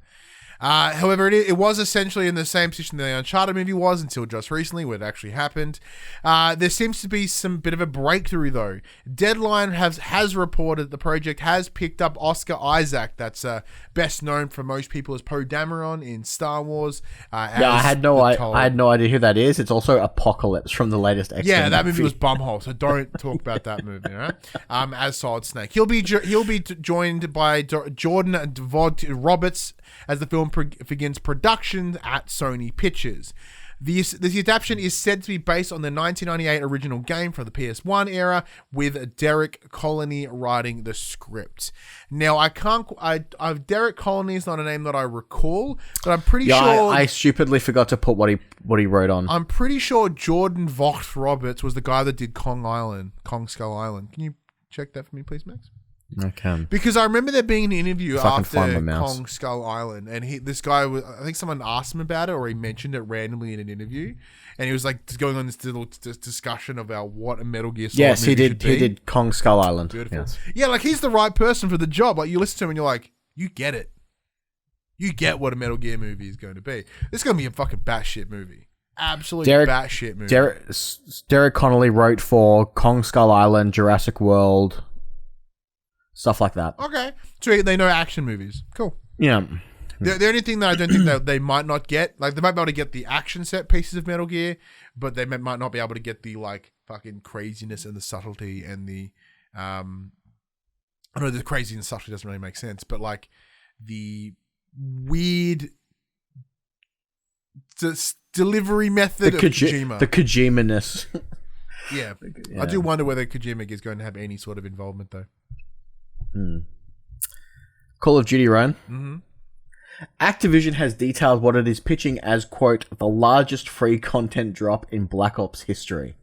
However, it was essentially in the same position that the Uncharted movie was until just recently, where it actually happened. There seems to be some bit of a breakthrough, though. Deadline has reported the project has picked up Oscar Isaac, that's best known for most people as Poe Dameron in Star Wars. I had no idea who that is. It's also Apocalypse from the latest X-Men. Yeah, that movie was bumhole, so don't talk about that movie, right? As Solid Snake. He'll be joined by Jordan Vaughn Roberts as the film begins production at Sony Pictures. This adaptation is said to be based on the 1998 original game from the PS1 era, with Derek Colony writing the script. Now, Derek Colony is not a name that I recall, but I'm pretty sure... I stupidly forgot to put what he wrote on. I'm pretty sure Jordan Vogt Roberts was the guy that did Kong Skull Island. Can you check that for me, please, Max? I can. Because I remember there being an interview after Kong Skull Island, and this guy was, I think someone asked him about it, or he mentioned it randomly in an interview, and he was like just going on this little discussion about what a Metal Gear Solid movie should be. He did Kong Skull Island. Beautiful. Yes. Yeah, like he's the right person for the job. Like you listen to him and you're like, you get it. You get what a Metal Gear movie is going to be. This is going to be a fucking batshit movie. Absolutely batshit movie. Derek Connolly wrote for Kong Skull Island, Jurassic World, stuff like that. Okay. So they know action movies. Cool. Yeah. The only thing that I don't think that they might not get, like they might be able to get the action set pieces of Metal Gear, but they might not be able to get the like fucking craziness and the subtlety and the, I know the crazy and subtlety doesn't really make sense, but like the weird delivery method of Kojima. The Kojima-ness. Yeah. I do wonder whether Kojima is going to have any sort of involvement though. Call of Duty, Ryan. Mm-hmm. Activision has detailed what it is pitching as, quote, the largest free content drop in Black Ops history,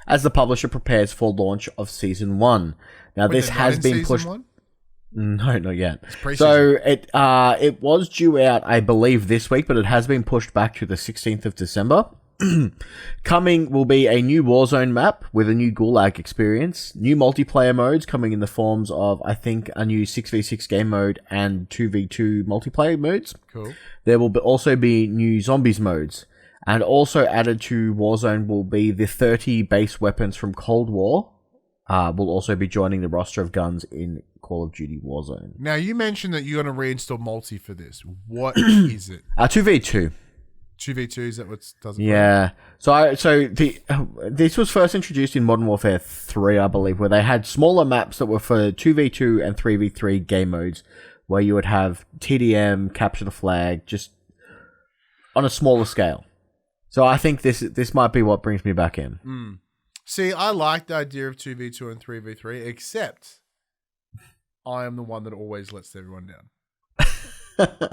as the publisher prepares for launch of Season 1. Now, this has been pushed... One? No, not yet. So, it was due out, I believe, this week, but it has been pushed back to the 16th of December. Coming will be a new Warzone map with a new Gulag experience, new multiplayer modes coming in the forms of, I think, a new 6v6 game mode and 2v2 multiplayer modes. Cool. There will also be new zombies modes, and also added to Warzone will be the 30 base weapons from Cold War. Will also be joining the roster of guns in Call of Duty Warzone. Now, you mentioned that you're going to reinstall multi for this. What is it? 2v2. 2v2, is that what does it? Yeah. This was first introduced in Modern Warfare 3, I believe, where they had smaller maps that were for 2v2 and 3v3 game modes, where you would have TDM, capture the flag, just on a smaller scale. So I think this might be what brings me back in. See, I like the idea of 2v2 and 3v3, except I am the one that always lets everyone down.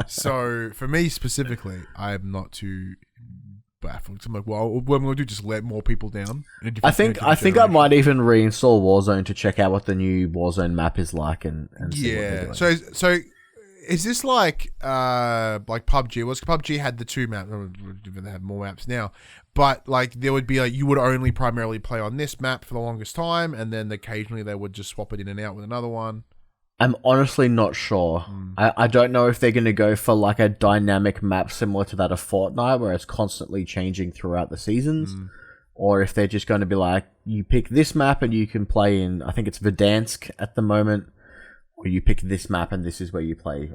So for me specifically, I am not too baffled. I'm like, well, what I'm going to do, just let more people down. I think I might even reinstall Warzone to check out what the new Warzone map is like and see what they're doing. So is this like PUBG? Was PUBG had the two maps? They have more maps now, but like there would be like you would only primarily play on this map for the longest time, and then occasionally they would just swap it in and out with another one. I'm honestly not sure. I don't know if they're going to go for like a dynamic map similar to that of Fortnite, where it's constantly changing throughout the seasons, or if they're just going to be like, you pick this map and you can play in, I think it's Verdansk at the moment, or you pick this map and this is where you play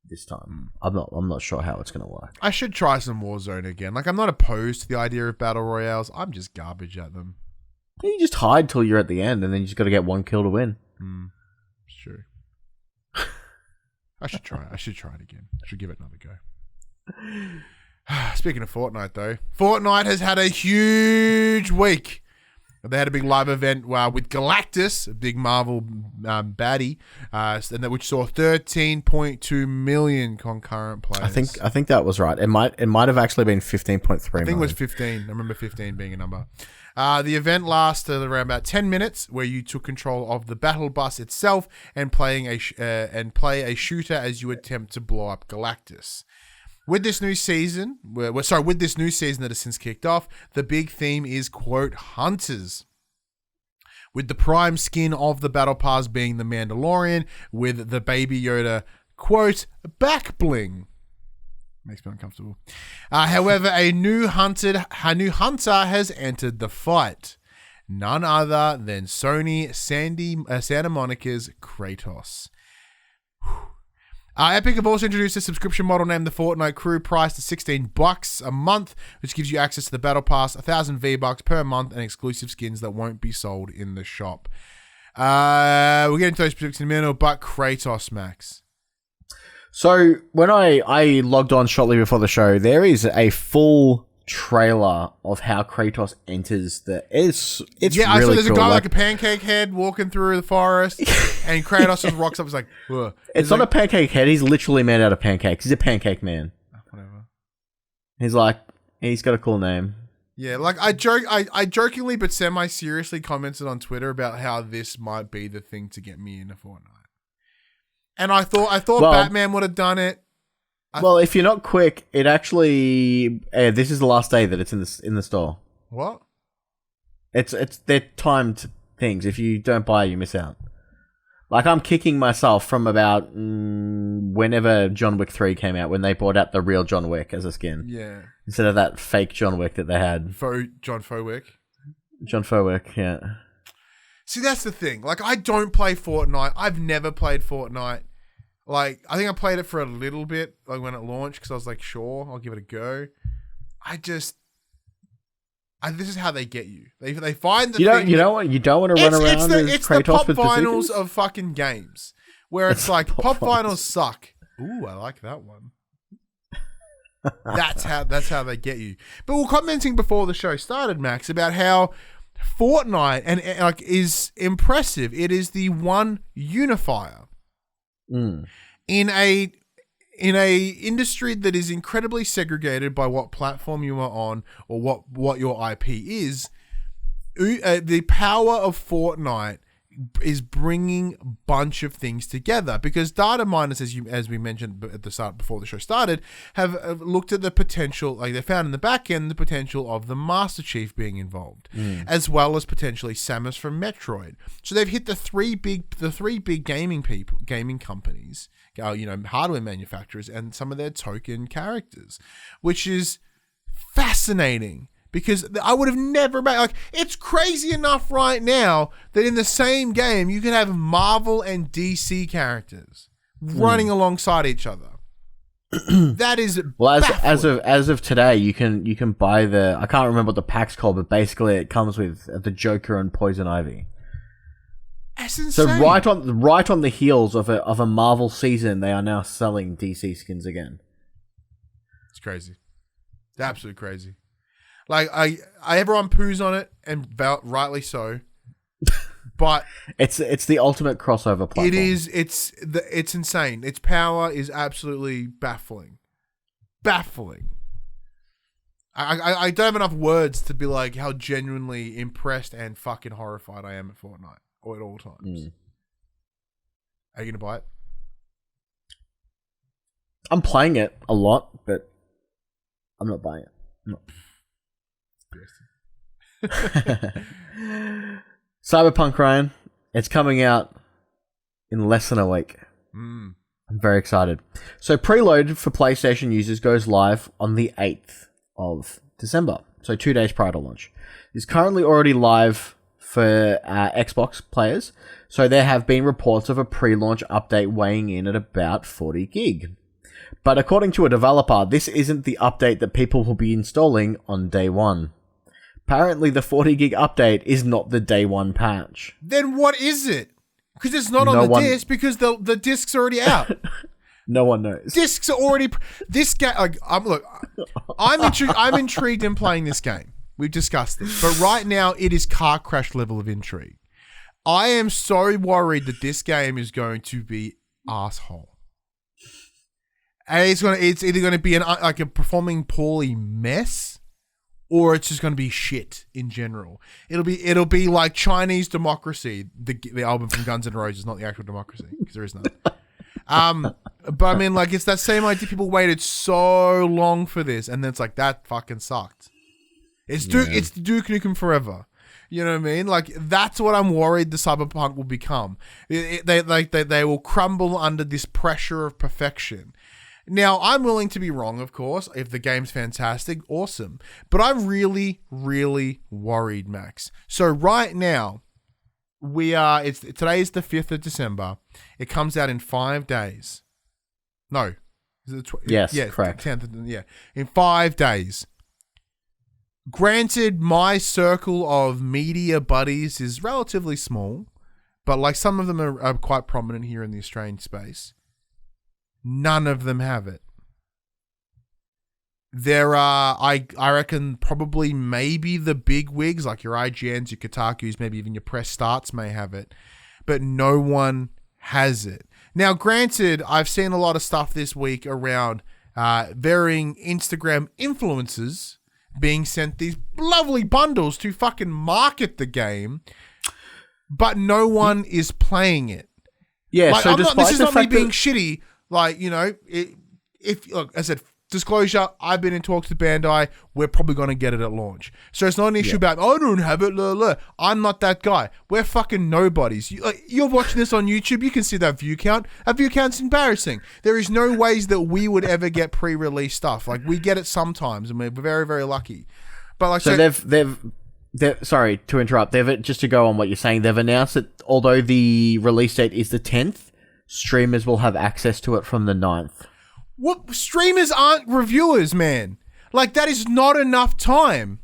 this time. I'm not sure how it's going to work. I should try some Warzone again. Like, I'm not opposed to the idea of battle royales. I'm just garbage at them. You just hide till you're at the end, and then you just got to get one kill to win. It's true. I should try it again. I should give it another go. Speaking of Fortnite, though, Fortnite has had a huge week. They had a big live event with Galactus, a big Marvel baddie, which saw 13.2 million concurrent players. I think that was right. It might have actually been 15.3 million. I think it was 15. I remember 15 being a number. The event lasted around about 10 minutes, where you took control of the battle bus itself and play a shooter as you attempt to blow up Galactus. With this new season, that has since kicked off, the big theme is, quote, hunters. With the prime skin of the battle pass being the Mandalorian, with the Baby Yoda, quote, back bling. Makes me uncomfortable. However, a new hunter has entered the fight. None other than Sony Santa Monica's Kratos. Epic have also introduced a subscription model named the Fortnite Crew, priced at $16 a month, which gives you access to the Battle Pass, 1,000 V-Bucks per month, and exclusive skins that won't be sold in the shop. We'll get into those specifics in a minute, but Kratos, Max. So when I logged on shortly before the show, there is a full trailer of how Kratos enters it's yeah, I really saw there's cool. a guy like a pancake head walking through the forest, and Kratos just rocks up. He's like, whoa. It's not a pancake head. He's literally made out of pancakes. He's a pancake man. Whatever. He's like, he's got a cool name. Yeah, like I jokingly but semi-seriously commented on Twitter about how this might be the thing to get me into Fortnite. And I thought Batman would have done it. Well, if you're not quick, it actually this is the last day that it's in the store. What? It's they're timed things. If you don't buy, you miss out. Like, I'm kicking myself from about whenever John Wick 3 came out, when they brought out the real John Wick as a skin. Yeah. Instead of that fake John Wick that they had. John Fowick. John Fowick, yeah. See, that's the thing. Like, I don't play Fortnite. I've never played Fortnite. Like, I think I played it for a little bit, like when it launched, because I was like, sure, I'll give it a go. This is how they get you. They find the thing. You don't want to run around as it's Kratos the pop with finals bazookas? of fucking games, where it's like pop finals suck. Ooh, I like that one. That's how they get you. But we're commenting before the show started, Max, about how Fortnite and like is impressive. It is the one unifier in a industry that is incredibly segregated by what platform you are on or what your IP is. The power of Fortnite is bringing a bunch of things together, because data miners, as we mentioned at the start before the show started, have looked at the potential, like they found in the back end, the potential of the Master Chief being involved, as well as potentially Samus from Metroid. So they've hit the three big gaming companies, hardware manufacturers, and some of their token characters, which is fascinating. Because I would have never made, like, it's crazy enough right now that in the same game you can have Marvel and DC characters running alongside each other. That is as of today, you can buy I can't remember what the pack's called, but basically it comes with the Joker and Poison Ivy. That's insane. So right on the heels of a Marvel season, they are now selling DC skins again. It's crazy. It's absolutely crazy. Like, everyone poos on it, and rightly so. But it's the ultimate crossover platform. It is. It's insane. Its power is absolutely baffling. Baffling. I don't have enough words to be like how genuinely impressed and fucking horrified I am at Fortnite, or at all times. Are you gonna buy it? I'm playing it a lot, but I'm not buying it. No. Cyberpunk, Ryan, it's coming out in less than a week. I'm very excited. So preload for PlayStation users goes live on the 8th of December, so 2 days prior to launch. It's currently already live for Xbox players, so there have been reports of a pre-launch update weighing in at about 40 gig. But according to a developer, this isn't the update that people will be installing on day one. Apparently, the 40 gig update is not the day one patch. Then what is it? Because it's not on the disc, because the disc's already out. No one knows. Discs are already... This game... I'm intrigued in playing this game. We've discussed this. But right now, it is car crash level of intrigue. I am so worried that this game is going to be asshole. And it's either going to be a performing poorly mess, or it's just going to be shit in general. It'll be like Chinese Democracy, the album from Guns N' Roses, not the actual democracy, because there is none. But I mean, like, it's that same idea. People waited so long for this, and then it's like, that fucking sucked. It's Duke Nukem Forever. You know what I mean? Like, that's what I'm worried the Cyberpunk will become. They will crumble under this pressure of perfection. Now, I'm willing to be wrong, of course. If the game's fantastic, awesome. But I'm really, really worried, Max. So right now, today is the 5th of December. It comes out in 5 days. No. Is it yes, correct. 10th, in 5 days. Granted, my circle of media buddies is relatively small, but like some of them are quite prominent here in the Australian space. None of them have it. There are, I reckon, probably maybe the big wigs, like your IGNs, your Kotakus, maybe even your Press Starts may have it, but no one has it. Now, granted, I've seen a lot of stuff this week around varying Instagram influencers being sent these lovely bundles to fucking market the game, but no one is playing it. Yeah, like, so this is not me being shitty. Like, you know, if look, I said, disclosure, I've been in talks with Bandai. We're probably going to get it at launch. So it's not an issue about, I don't have it, blah, blah. I'm not that guy. We're fucking nobodies. You're watching this on YouTube. You can see that view count. That view count's embarrassing. There is no ways that we would ever get pre-release stuff. Like, we get it sometimes, and we're very, very lucky. But like, so they've sorry to interrupt. Just to go on what you're saying, they've announced that although the release date is the 10th, streamers will have access to it from the 9th. What? Streamers aren't reviewers, man. Like, that is not enough time.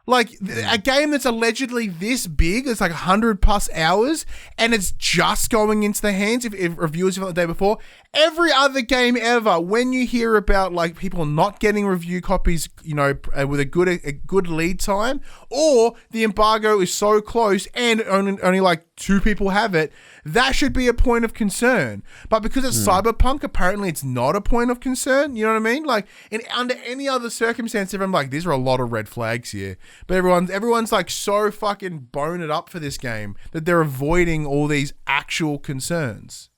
Like, a game that's allegedly this big, it's like 100 plus hours, and it's just going into the hands of reviewers the day before. Every other game ever, when you hear about like people not getting review copies, you know, with a good lead time, or the embargo is so close and only like 2 people have it, that should be a point of concern. But because it's Cyberpunk, apparently it's not a point of concern. You know what I mean? Like, under any other circumstance, everyone's like, these are a lot of red flags here. But everyone's like so fucking boned up for this game that they're avoiding all these actual concerns.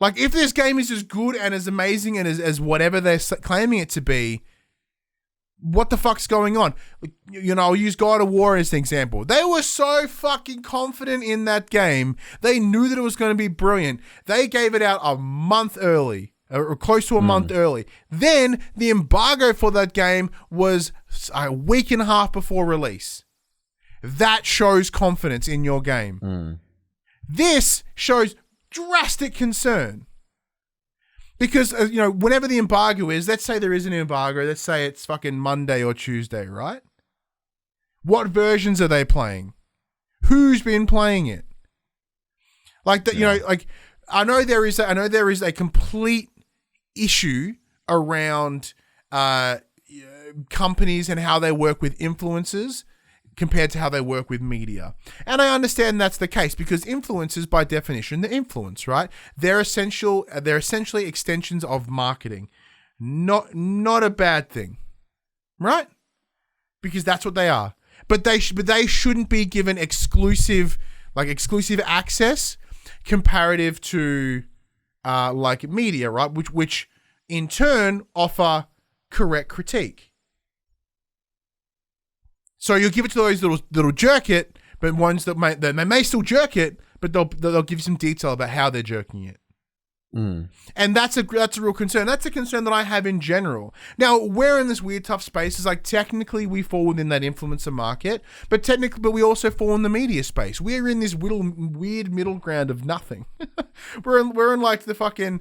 Like, if this game is as good and as amazing and as whatever they're claiming it to be, what the fuck's going on? You know, I'll use God of War as an example. They were so fucking confident in that game. They knew that it was going to be brilliant. They gave it out a month early, or close to a month early. Then the embargo for that game was a week and a half before release. That shows confidence in your game. This shows drastic concern. Because, you know, whenever the embargo is, let's say there is an embargo, let's say it's fucking Monday or Tuesday, right? What versions are they playing? Who's been playing it? Like, you know, like, I know there is a complete issue around companies and how they work with influencers compared to how they work with media. And I understand that's the case because influencers, by definition, they're influence, right? They're essentially extensions of marketing. Not a bad thing, right? Because that's what they are. But they shouldn't be given exclusive access comparative to like media, right? Which in turn offer correct critique. So you'll give it to those that'll jerk it, but ones that may still jerk it, but they'll give you some detail about how they're jerking it. And that's a real concern. That's a concern that I have in general. Now, we're in this weird tough space. It's like technically we fall within that influencer market, but we also fall in the media space. We're in this weird middle ground of nothing. we're in like the fucking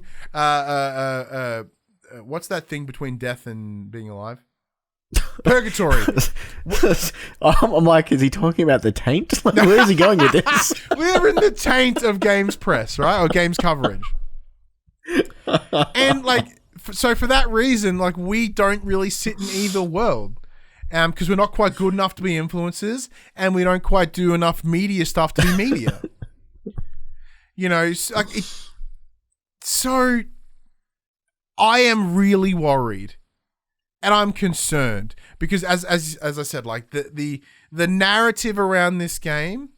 what's that thing between death and being alive? Purgatory. I'm like, is he talking about the taint? Like, where is he going with this? We're in the taint of games press, right? Or games coverage. And like, so for that reason, like, we don't really sit in either world. Because we're not quite good enough to be influencers, and we don't quite do enough media stuff to be media. You know, so I am really worried. And I'm concerned because, as I said, like the narrative around this game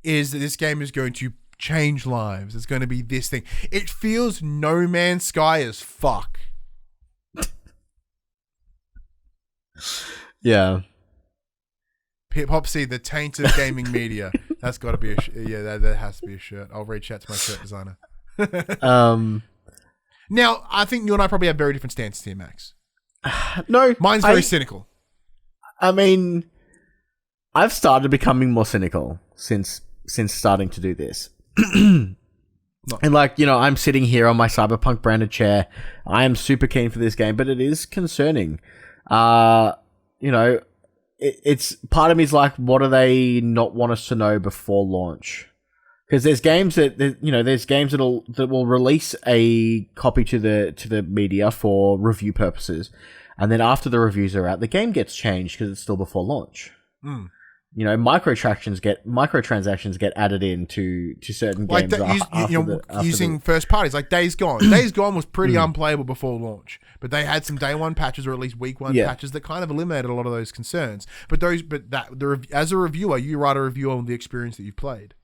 is that this game is going to change lives. It's going to be this thing. It feels No Man's Sky as fuck. Yeah. PopC, the taint of gaming media. That's got to be that has to be a shirt. I'll reach out to my shirt designer. Now, I think you and I probably have very different stances here, Max. No. Mine's very cynical. I mean, I've started becoming more cynical since starting to do this. And like, you know, I'm sitting here on my Cyberpunk branded chair. I am super keen for this game, but it is concerning. You know, it's part of me is like, what do they not want us to know before launch? Because there's games that will release a copy to the media for review purposes, and then after the reviews are out, the game gets changed because it's still before launch. You know, microtransactions get added into certain games using first parties like Days Gone. Days Gone was pretty unplayable before launch, but they had some day one patches or at least week one patches that kind of eliminated a lot of those concerns. As a reviewer, you write a review on the experience that you've played.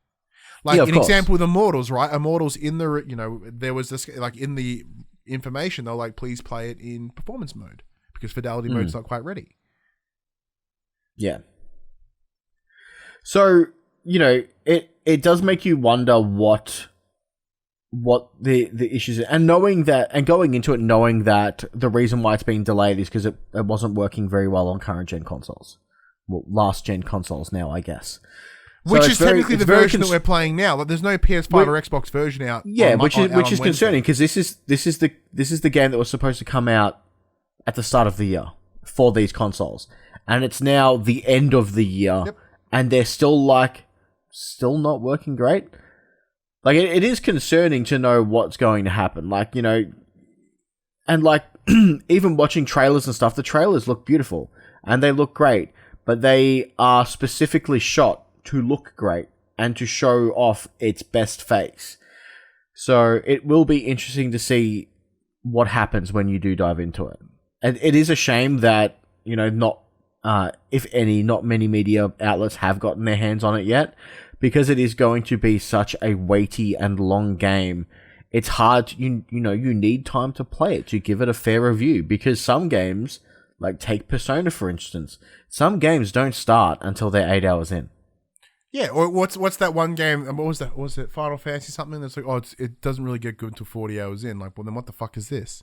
Like an example with Immortals, right? Immortals there was this like in the information they're like, please play it in performance mode because fidelity mode's not quite ready. Yeah. So, you know, it does make you wonder what the issues are. And knowing that, and going into it knowing that the reason why it's being delayed is because it wasn't working very well on current gen consoles. Well, last gen consoles now, I guess. Which is technically the version that we're playing now. Like, there's no PS5 or Xbox version out. Yeah, which is concerning because this is the game that was supposed to come out at the start of the year for these consoles, and it's now the end of the year, and they're still not working great. Like it is concerning to know what's going to happen. Like, you know, and like even watching trailers and stuff, the trailers look beautiful and they look great, but they are specifically shot to look great and to show off its best face. So it will be interesting to see what happens when you do dive into it. And it is a shame that, you know, not many media outlets have gotten their hands on it yet, because it is going to be such a weighty and long game. It's hard, you need time to play it to give it a fair review, because some games, like take Persona for instance, some games don't start until they're 8 hours in. Yeah, or what's that one game? What was that? Was it Final Fantasy something? That's like, it doesn't really get good until 40 hours in. Like, well, then what the fuck is this?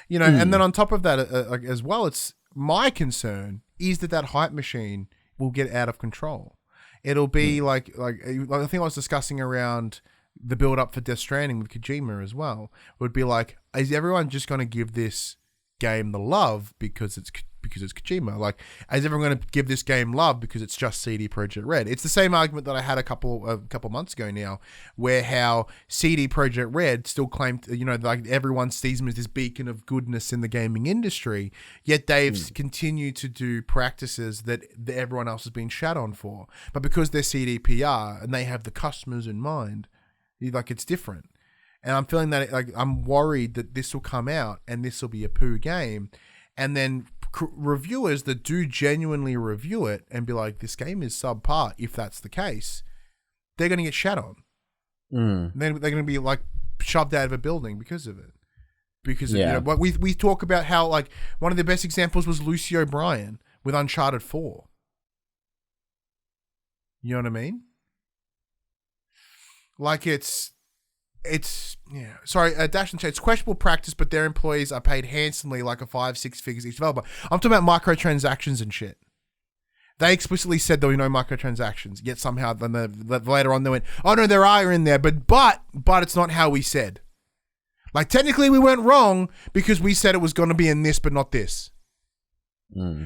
You know, and then on top of that, as well, it's my concern is that hype machine will get out of control. It'll be like I think I was discussing around the build up for Death Stranding with Kojima as well. Would be like, is everyone just going to give this game the love because it's Kojima? Like, is everyone going to give this game love because it's just CD Projekt Red? It's the same argument that I had a couple months ago now, where how CD Projekt Red still claimed, you know, like everyone sees them as this beacon of goodness in the gaming industry, yet they've continued to do practices that everyone else has been shat on for. But because they're CDPR and they have the customers in mind, like, it's different. And I'm feeling that, like, I'm worried that this will come out and this will be a poo game, and then reviewers that do genuinely review it and be like, this game is subpar, if that's the case, they're going to get shat on. They're going to be like shoved out of a building because of it. Because of, you know, what we talk about how, like, one of the best examples was Lucy O'Brien with Uncharted 4. You know what I mean? Like, it's yeah. Sorry, Dash and Shade. It's questionable practice, but their employees are paid handsomely, like a 5-6 figures each developer. I'm talking about microtransactions and shit. They explicitly said there were no microtransactions, yet somehow then later on they went, oh no, there are in there, but it's not how we said. Like, technically we weren't wrong because we said it was going to be in this, but not this.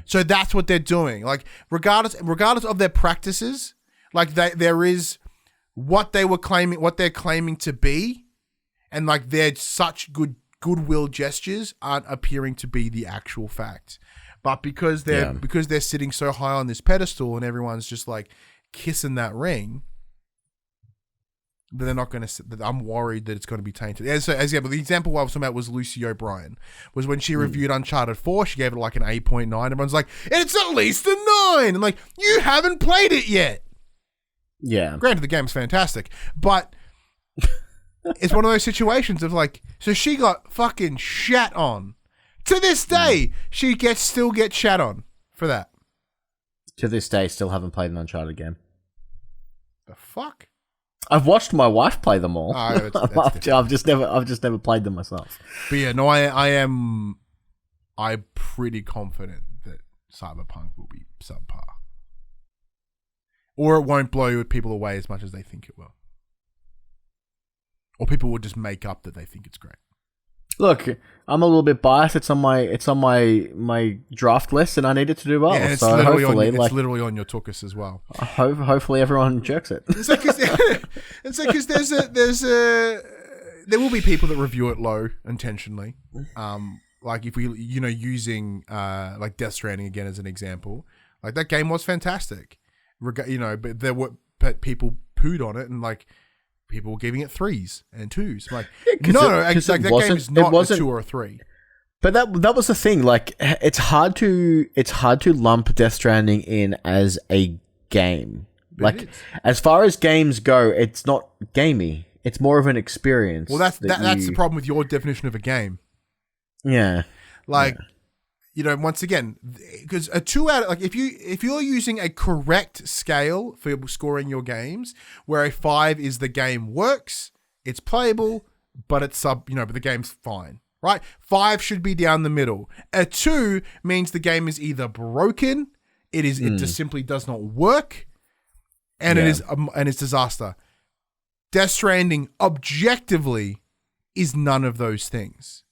So that's what they're doing. Like, regardless of their practices, like there is what they're claiming to be, and like their such goodwill gestures aren't appearing to be the actual fact. But because they're sitting so high on this pedestal and everyone's just like kissing that ring, they're not going to. I'm worried that it's going to be tainted. As example, the example I was talking about was Lucy O'Brien. Was when she reviewed Uncharted 4, she gave it like an 8.9. Everyone's like, it's at least a 9. And like, you haven't played it yet. Yeah. Granted, the game's fantastic, but it's one of those situations of like, so she got fucking shat on. To this day, she still gets shat on for that. To this day, still haven't played an Uncharted game. The fuck? I've watched my wife play them all. I've just never played them myself. But yeah, no, I'm pretty confident that Cyberpunk will be subpar. Or it won't blow people away as much as they think it will. Or people will just make up that they think it's great. Look, I'm a little bit biased. It's on my draft list, and I need it to do well. Yeah, and it's literally on your Tookus as well. Hopefully, everyone jerks it. Because there will be people that review it low intentionally. Like if we, using like Death Stranding again as an example, like that game was fantastic. But people pooed on it, and like people were giving it 3s and 2s. Like that game is not a 2 or a 3. But that was the thing. Like it's hard to lump Death Stranding in as a game. Like as far as games go, it's not gamey. It's more of an experience. Well, that's the problem with your definition of a game. Yeah. Once again, because a 2 out of, like if you're using a correct scale for scoring your games, where a 5 is the game works, it's playable, but it's but the game's fine, right? 5 should be down the middle. A 2 means the game is either broken, it just simply does not work, and it's disaster. Death Stranding objectively is none of those things.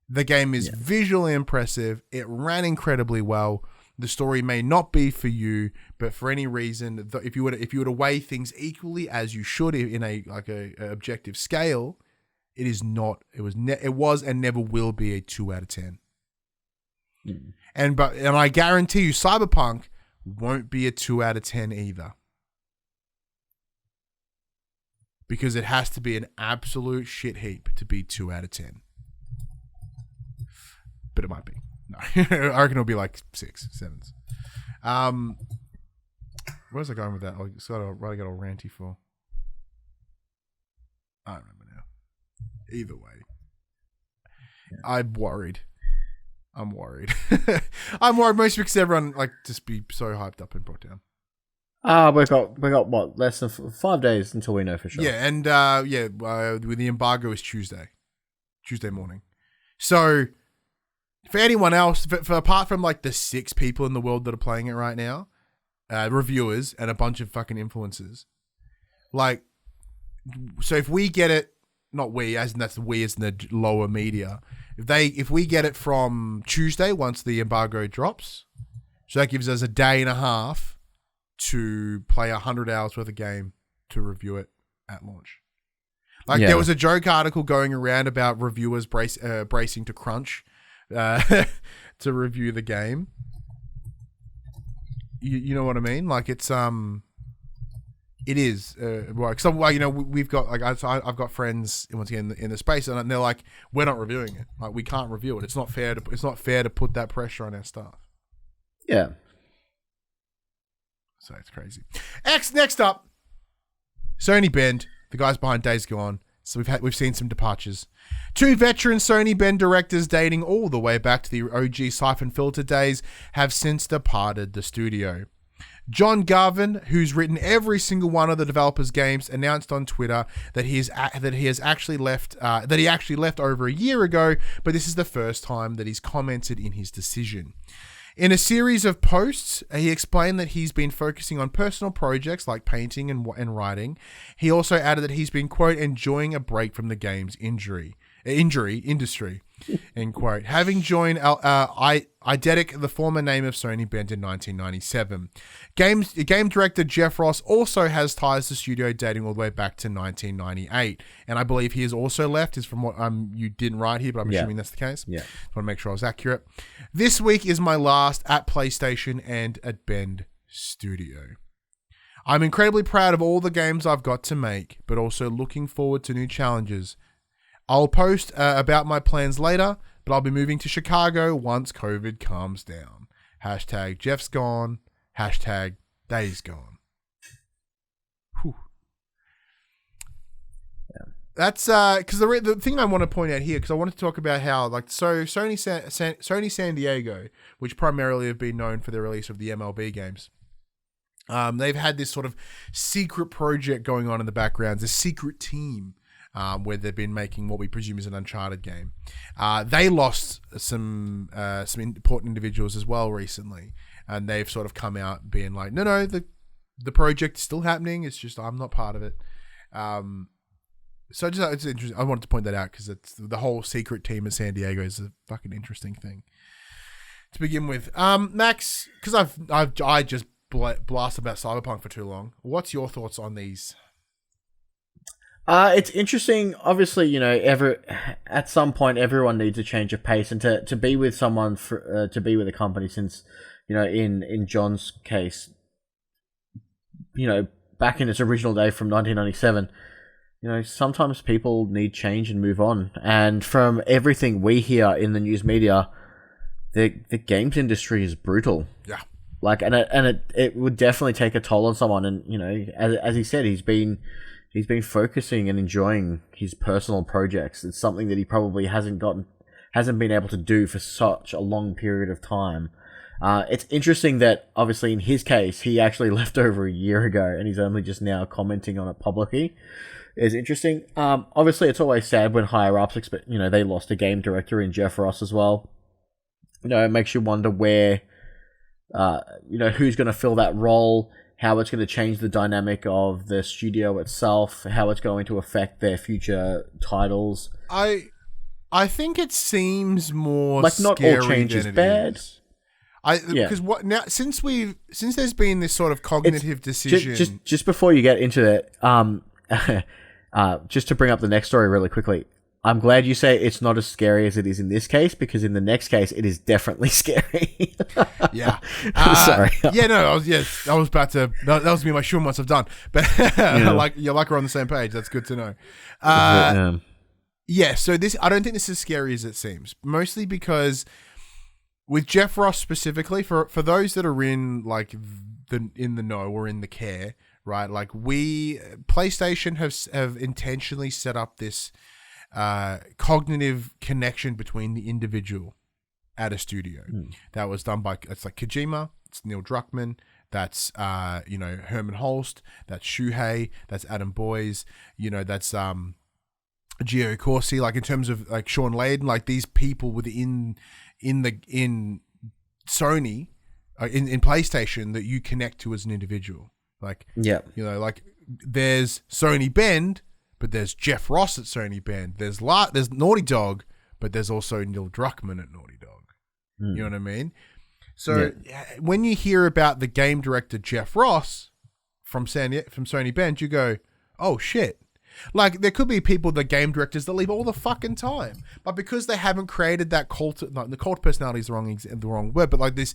The game is visually impressive. It ran incredibly well. The story may not be for you, but for any reason, if you were to weigh things equally as you should in a objective scale, it is not. It was and never will be a 2 out of 10. Mm. And I guarantee you, Cyberpunk won't be a 2 out of 10 either, because it has to be an absolute shit heap to be 2 out of 10. But it might be. No. I reckon it'll be like 6, 7s. Where was I going with that? What I got all ranty for? I don't remember now. Either way. Yeah. I'm worried. I'm worried mostly because everyone just be so hyped up and brought down. We got what, less than 5 days until we know for sure. Yeah, and with the embargo is Tuesday morning. So for anyone else, for apart from the 6 people in the world that are playing it right now, reviewers and a bunch of fucking influencers, so if we get it, not we, as in that's we as in the lower media, if we get it from Tuesday once the embargo drops, so that gives us a day and a half to play 100 hours worth of game to review it at launch. There was a joke article going around about reviewers bracing to crunch to review the game. You know what I mean? It is we've got I've got friends once again in the space, and they're like, we're not reviewing it. We can't review it. It's not fair to put that pressure on our staff. Yeah. So it's crazy. Next up, Sony Bend, the guys behind Days Gone. So we've seen some departures. 2 veteran Sony Bend directors dating all the way back to the OG Siphon Filter days have since departed the studio. John Garvin, who's written every single one of the developers' games, announced on Twitter that he actually left over a year ago, but this is the first time that he's commented in his decision. In a series of posts, he explained that he's been focusing on personal projects like painting and writing. He also added that he's been, quote, enjoying a break from the games industry, end quote. Having joined Eidetic, the former name of Sony Bend, in 1997. Game director Jeff Ross also has ties to studio dating all the way back to 1998. And I believe he has also left, is from what you didn't write here, but I'm assuming that's the case. Yeah. I want to make sure I was accurate. This week is my last at PlayStation and at Bend Studio. I'm incredibly proud of all the games I've got to make, but also looking forward to new challenges. I'll post about my plans later, but I'll be moving to Chicago once COVID calms down. # Jeff's gone. # Days gone. Whew. Yeah. That's because the thing I want to point out here, because I want to talk about how Sony San Diego, which primarily have been known for the release of the MLB games, They've had this sort of secret project going on in the background, this secret team where they've been making what we presume is an Uncharted game. They lost some important individuals as well recently, and they've sort of come out being like, no, the project is still happening. It's just I'm not part of it. So it's interesting. I wanted to point that out because it's the whole secret team in San Diego is a fucking interesting thing to begin with. Max, because I just blast about Cyberpunk for too long. What's your thoughts on these? It's interesting. Obviously, at some point, everyone needs a change of pace, and to be with someone to be with a company since, in John's case, back in its original day from 1997. Sometimes people need change and move on. And from everything we hear in the news media, the games industry is brutal. Yeah. It would definitely take a toll on someone. And, as he said, he's been focusing and enjoying his personal projects. It's something that he probably hasn't been able to do for such a long period of time. It's interesting that obviously in his case, he actually left over a year ago and he's only just now commenting on it publicly. Is interesting. Obviously, it's always sad when higher ups expect. They lost a game director in Jeff Ross as well. It makes you wonder where, who's going to fill that role, how it's going to change the dynamic of the studio itself, how it's going to affect their future titles. I think it seems more like not scary all change is than it bad. is. Because what now since there's been this sort of cognitive decision. Just before you get into it, just to bring up the next story really quickly, I'm glad you say it's not as scary as it is in this case, because in the next case, it is definitely scary. Yeah. Sorry. Yeah, no, I was about to, that was me my sure once I've done. But we're on the same page. That's good to know. Yeah, so I don't think this is as scary as it seems. Mostly because with Jeff Ross specifically, for those that are in the know or in the care, right? Like PlayStation have intentionally set up this cognitive connection between the individual at a studio. That was done by, it's like Kojima, it's Neil Druckmann, that's Herman Holst, that's Shuhei, that's Adam Boyes, that's Gio Corsi, like in terms of like Sean Layden, like these people within in Sony, in PlayStation that you connect to as an individual. Like, like there's Sony Bend, but there's Jeff Ross at Sony Bend. There's Naughty Dog, but there's also Neil Druckmann at Naughty Dog. You know what I mean? So when you hear about the game director Jeff Ross from Sony Bend, you go, oh shit. Like, there could be people, the game directors, that leave all the fucking time, but because they haven't created that the cult personality is the wrong word, but like this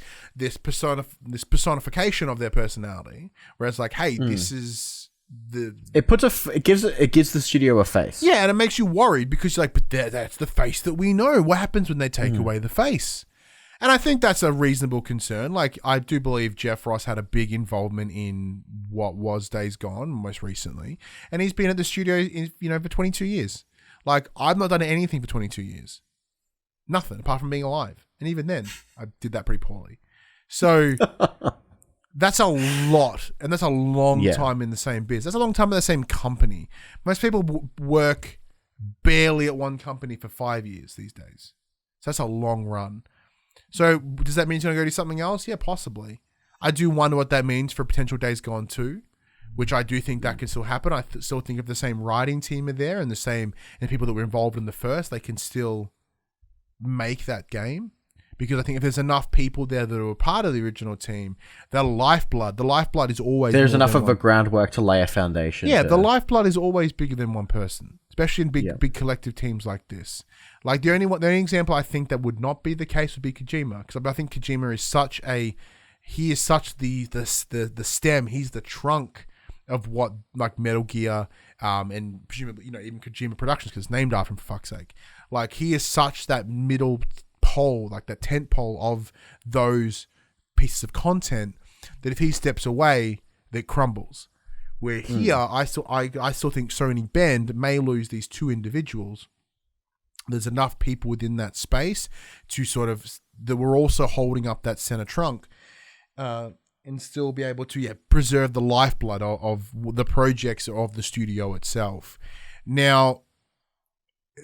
personification of their personality, where it's like, hey, this is it gives the studio a face. Yeah, and it makes you worried because you're like, but that's the face that we know. What happens when they take away the face? And I think that's a reasonable concern. Like, I do believe Jeff Ross had a big involvement in what was Days Gone most recently. And he's been at the studio, for 22 years. Like, I've not done anything for 22 years. Nothing, apart from being alive. And even then, I did that pretty poorly. So, that's a lot. And that's a long time in the same biz. That's a long time in the same company. Most people work barely at one company for 5 years these days. So, that's a long run. So, does that mean he's going to go do something else? Yeah, possibly. I do wonder what that means for potential Days Gone 2, which I do think that could still happen. I still think if the same writing team are there and and people that were involved in the first, they can still make that game. Because I think if there's enough people there that are part of the original team, the lifeblood is always... There's enough of a groundwork to lay a foundation. Yeah, the lifeblood is always bigger than one person, especially in big collective teams like this. Like, the only example I think that would not be the case would be Kojima, because I think Kojima is such the stem, he's the trunk of what, like, Metal Gear, and presumably, even Kojima Productions, because it's named after him, for fuck's sake. Like, he is such that middle pole, like that tent pole of those pieces of content, that if he steps away, that crumbles. Where here, I still think Sony Bend may lose these two individuals. There's enough people within that space to sort of, that we're also holding up that center trunk. And and still be able to preserve the lifeblood of the projects of the studio itself. Now,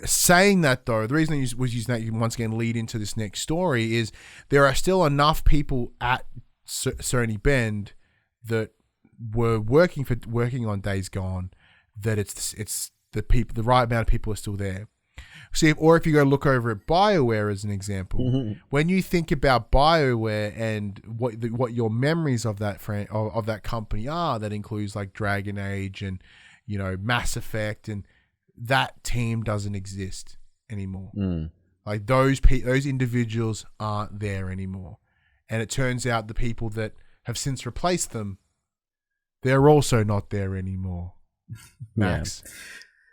saying that though, the reason I was using that once again lead into this next story is there are still enough people at Sony Bend that were working on Days Gone that it's the right amount of people are still there. See, or if you go look over at Bioware as an example, when you think about Bioware and what your memories of that of that company are, that includes like Dragon Age and Mass Effect, and that team doesn't exist anymore. Like those individuals aren't there anymore, and it turns out the people that have since replaced them, they're also not there anymore. Max. Yeah.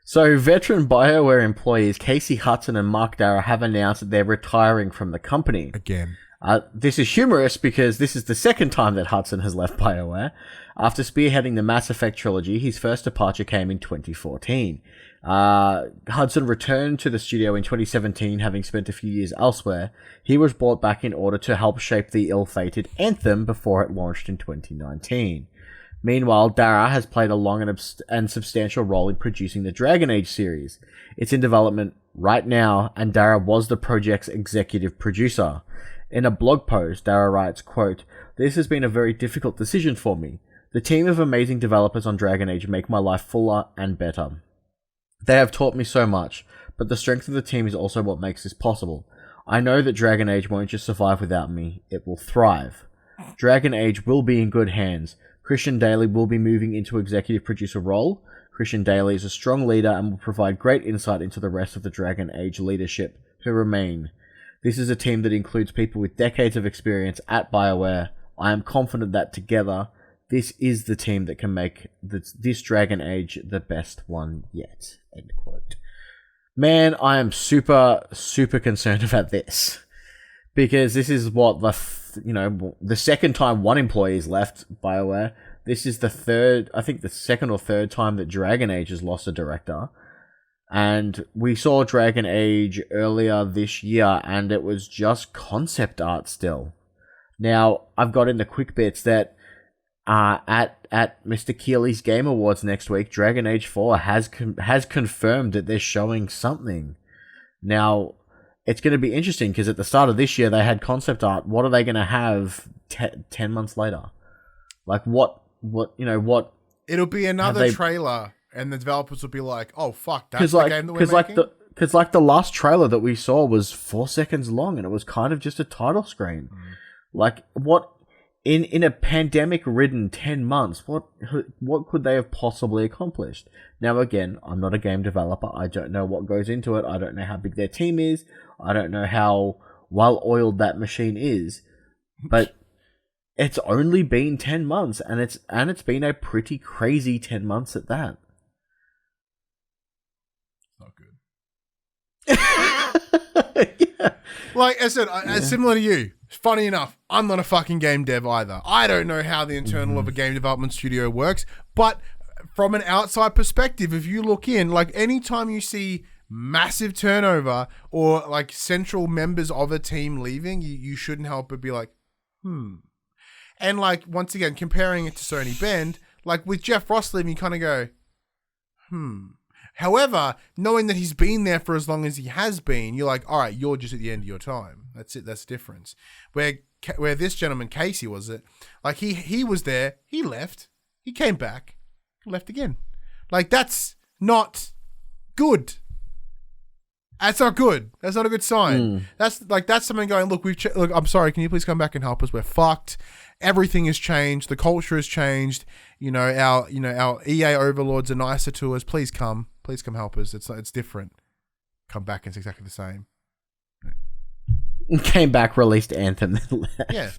So, veteran BioWare employees Casey Hudson and Mark Darrah have announced that they're retiring from the company. Again. This is humorous because this is the second time that Hudson has left BioWare. After spearheading the Mass Effect trilogy, his first departure came in 2014. Hudson returned to the studio in 2017, having spent a few years elsewhere. He was brought back in order to help shape the ill-fated Anthem before it launched in 2019. Meanwhile, Darrah has played a long and substantial role in producing the Dragon Age series. It's in development right now, and Darrah was the project's executive producer. In a blog post, Darrah writes, quote, "This has been a very difficult decision for me. The team of amazing developers on Dragon Age make my life fuller and better. They have taught me so much, but the strength of the team is also what makes this possible. I know that Dragon Age won't just survive without me, it will thrive. Dragon Age will be in good hands. Christian Daly will be moving into executive producer role. Christian Daly is a strong leader and will provide great insight into the rest of the Dragon Age leadership who remain. This is a team that includes people with decades of experience at BioWare. I am confident that together, this is the team that can make this Dragon Age the best one yet." End quote. Man, I am super, super concerned about this. Because this is what the second time one employee has left BioWare. This is the second or third time that Dragon Age has lost a director. And we saw Dragon Age earlier this year, and it was just concept art still. Now, I've got in the quick bits that at Mr. Keeley's Game Awards next week, Dragon Age 4 has confirmed that they're showing something. Now, it's going to be interesting because at the start of this year, they had concept art. What are they going to have 10 months later? Like, what? It'll be another trailer, and the developers will be like, oh, fuck, that's the game that we're making? Because, the last trailer that we saw was 4 seconds long, and it was kind of just a title screen. Like, what... In a pandemic-ridden 10 months, what could they have possibly accomplished? Now, again, I'm not a game developer. I don't know what goes into it. I don't know how big their team is. I don't know how well-oiled that machine is. But it's only been 10 months, and it's been a pretty crazy 10 months at that. Not good. Yeah. Like I said, similar to you. Funny enough, I'm not a fucking game dev either. I don't know how the internal of a game development studio works, but from an outside perspective, if you look in, like anytime you see massive turnover or like central members of a team leaving, you shouldn't help but be like, And like, once again, comparing it to Sony Bend, like with Jeff Ross leaving, you kind of go, However, knowing that he's been there for as long as he has been, you're like, all right, you're just at the end of your time. That's it. That's the difference. Where this gentleman, Casey, was it? Like, he was there. He left. He came back. Left again. Like, that's not good. That's not good. That's not a good sign. That's someone going, look, look, I'm sorry, can you please come back and help us? We're fucked. Everything has changed. The culture has changed. Our EA overlords are nicer to us. Please come help us. It's different. Come back and it's exactly the same. Came back, released Anthem, then left. Yeah.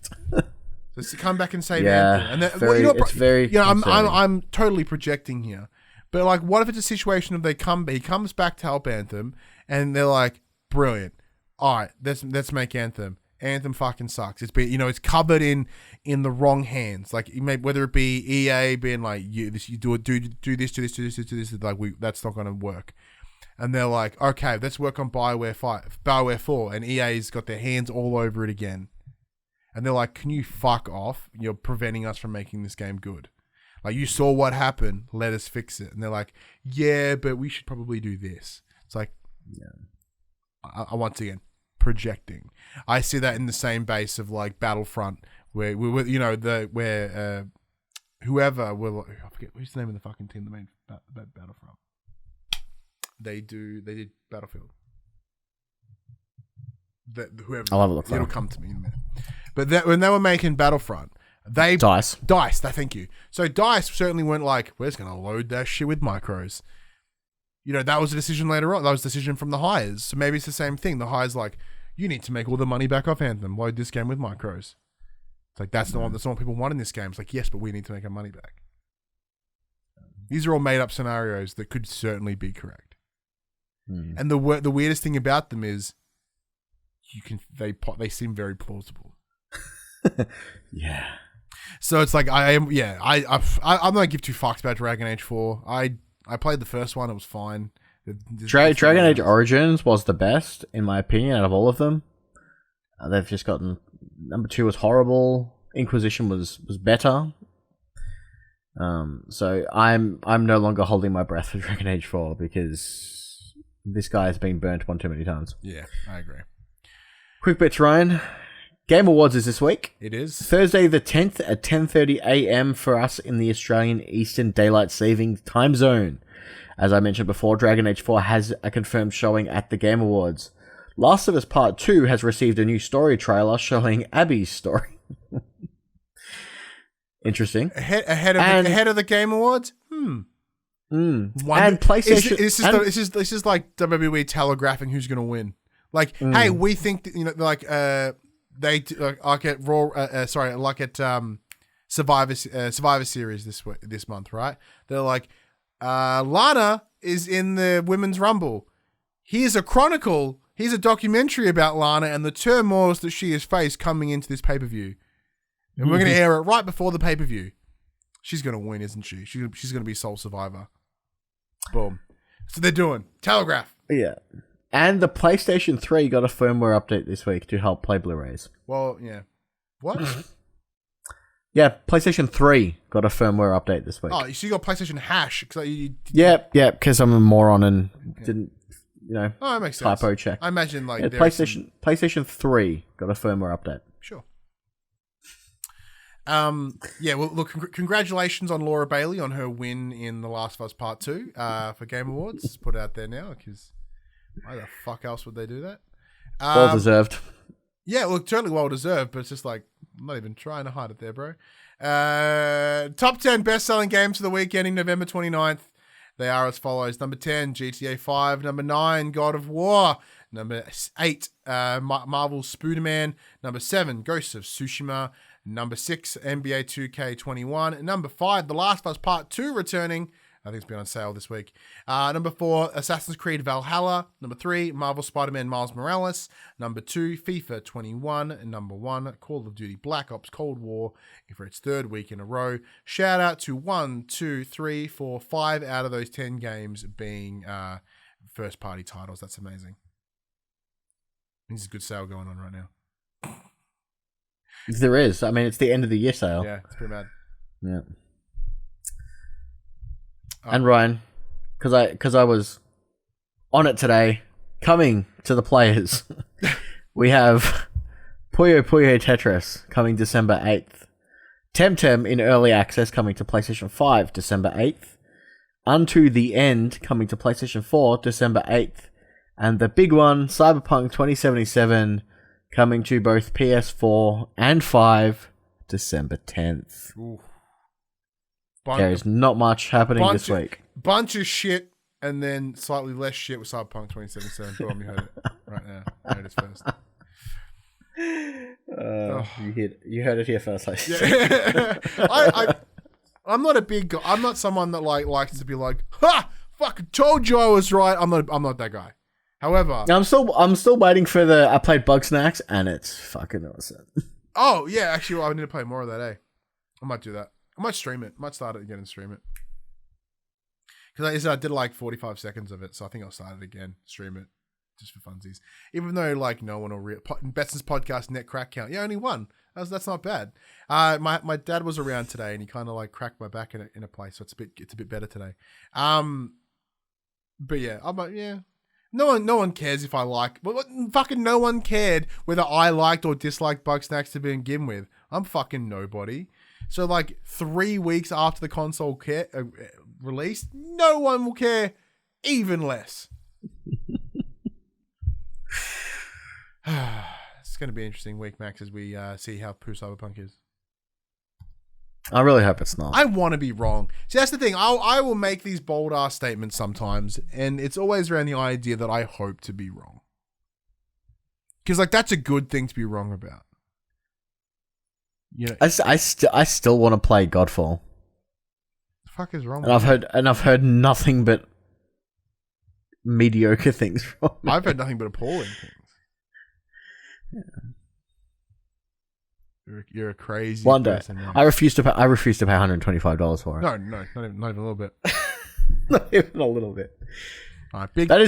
So come back and save Anthem. And it's very I'm totally projecting here. But like, what if it's a situation of he comes back to help Anthem, and they're like, brilliant. All right, let's make Anthem. Anthem fucking sucks. It's been, it's covered in the wrong hands. Like, whether it be EA being like, do this, like that's not going to work. And they're like, okay, let's work on Bioware 4, and EA's got their hands all over it again. And they're like, can you fuck off? You're preventing us from making this game good. Like, you saw what happened. Let us fix it. And they're like, yeah, but we should probably do this. It's like, I once again, projecting. I see that in the same base of like Battlefront, where we were, whoever will, I forget who's the name of the fucking team that made Battlefront. They did Battlefield. Whoever, I'll have a look. It'll come to me in a minute. But when they were making Battlefront, DICE. Thank you. So DICE certainly weren't like, we're just gonna load that shit with micros. That was a decision later on. That was a decision from the hires. So maybe it's the same thing. The hires like, you need to make all the money back off Anthem. Load this game with micros. It's like, that's not what people want in this game. It's like, yes, but we need to make our money back. These are all made up scenarios that could certainly be correct. And the weirdest thing about them is they seem very plausible. Yeah. So it's like, I'm not give two fucks about Dragon Age 4. I played the first one. It was fine. Dragon Age Origins was the best, in my opinion, out of all of them. They've just gotten... Number 2 was horrible. Inquisition was better. So I'm no longer holding my breath for Dragon Age 4 because this guy has been burnt one too many times. Yeah, I agree. Quick bits, Ryan. Game Awards is this week. It is. Thursday the 10th at 10:30 a.m. for us in the Australian Eastern Daylight Saving Time Zone. As I mentioned before, Dragon Age 4 has a confirmed showing at the Game Awards. Last of Us Part 2 has received a new story trailer showing Abbey's story. Interesting. Ahead of the Game Awards? And PlayStation... This is like WWE telegraphing who's going to win. Like, hey, we think that, Survivor Series this month, right? They're like, Lana is in the Women's Rumble. Here's a chronicle. Here's a documentary about Lana and the turmoils that she has faced coming into this pay-per-view. And we're going to air it right before the pay-per-view. She's going to win, isn't she? She's going to be sole survivor. Boom. So they're doing. Telegraph. Yeah. And the PlayStation 3 got a firmware update this week to help play Blu-rays. Well, yeah. What? Yeah, PlayStation 3 got a firmware update this week. Oh, so you got PlayStation hash? Because I'm a moron and didn't, oh, that makes sense. Typo check. I imagine like PlayStation 3 got a firmware update. Sure. Yeah, well, look, congratulations on Laura Bailey on her win in The Last of Us Part 2 for Game Awards. It's put out there now because why the fuck else would they do that? Well deserved. Yeah, look, totally well deserved, but it's just like, I'm not even trying to hide it there, bro. Top 10 best-selling games for the week ending November 29th. They are as follows. Number 10, GTA 5. Number 9, God of War. Number 8, Marvel's Spider-Man. Number 7, Ghosts of Tsushima. Number 6, NBA 2K21. Number 5, The Last of Us Part 2 returning. I think it's been on sale this week. Number 4, Assassin's Creed Valhalla. Number 3, Marvel Spider-Man Miles Morales. Number 2, FIFA 21. And number 1, Call of Duty Black Ops Cold War for its 3rd week in a row. Shout out to 1, 2, 3, 4, 5 out of those 10 games being first-party titles. That's amazing. There's a good sale going on right now. There is. I mean, it's the end of the year sale. Yeah, it's pretty bad. Yeah. And Ryan, because I was on it today, coming to the players, we have Puyo Puyo Tetris coming December 8th. Temtem in early access coming to PlayStation 5 December 8th. Unto the End coming to PlayStation 4 December 8th. And the big one, Cyberpunk 2077, coming to both PS4 and 5 December 10th. Ooh. There is not much happening this week. Bunch of shit, and then slightly less shit with Cyberpunk 2077. Boom, you heard it right now. You heard it first. You heard it here first. Yeah. I'm not a big guy. I'm not someone that likes to be like, ha! Fucking told you I was right. I'm not that guy. However, I'm still waiting for I played Bugsnax and it's fucking awesome. Oh yeah, actually, I need to play more of that. I might do that. I might stream it. I might start it again and stream it. Because I did like 45 seconds of it, so I think I'll start it again, stream it, just for funsies. Even though like no one will Betson's podcast net crack count. Yeah, only one. That's not bad. My dad was around today and he kind of like cracked my back in a place, so it's a bit better today. But yeah, I'm like, yeah. No one cares if I like. Well, fucking no one cared whether I liked or disliked Bugsnax to begin with. I'm fucking nobody. So like 3 weeks after the console released, no one will care even less. It's going to be an interesting week, Max, as we see how poo Cyberpunk is. I really hope it's not. I want to be wrong. See, that's the thing. I will make these bold-ass statements sometimes, and it's always around the idea that I hope to be wrong. Because, like, that's a good thing to be wrong about. You know, I still want to play Godfall. The fuck is wrong? I've heard nothing but mediocre things from it. I've heard nothing but appalling things. Yeah. You're a crazy one day. person. Man. I refuse to pay $125 for it. No, not even a little bit. Not even a little bit. All right, that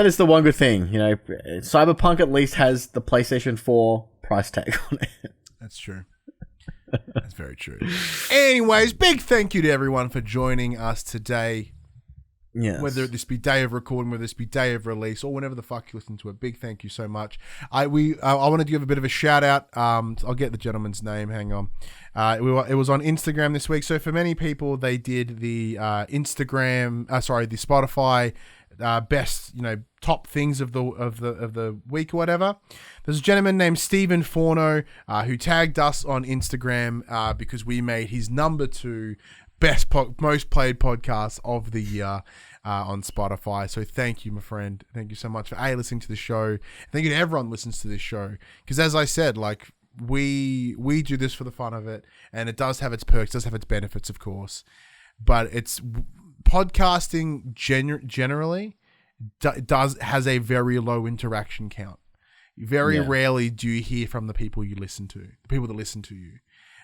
is the one good thing. You know, Cyberpunk at least has the PlayStation 4 price tag on it. That's true. That's very true. Anyways, big thank you to everyone for joining us today. Yes. Whether this be day of recording, whether this be day of release, or whenever the fuck you listen to it, big thank you so much. I wanted to give a bit of a shout out. I'll get the gentleman's name. Hang on. It was on Instagram this week. So for many people, they did the the Spotify best, top things of the week or whatever. There's a gentleman named Stephen Forno who tagged us on Instagram because we made his number 2 most played podcast of the year on Spotify. So thank you, my friend. Thank you so much for listening to the show. Thank you to everyone who listens to this show. Because as I said, like we do this for the fun of it, and it does have its perks, does have its benefits, of course. But it's podcasting generally has a very low interaction count. Very rarely do you hear from the people you listen to, the people that listen to you.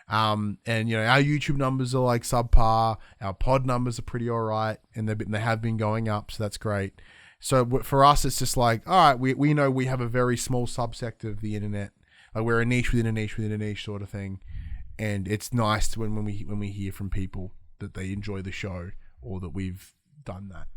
And our YouTube numbers are like subpar. Our pod numbers are pretty all right, and they have been going up, so that's great. So for us, it's just like, all right, we know we have a very small subsect of the internet. Like we're a niche within a niche within a niche sort of thing, and it's nice when we hear from people that they enjoy the show or that we've done that.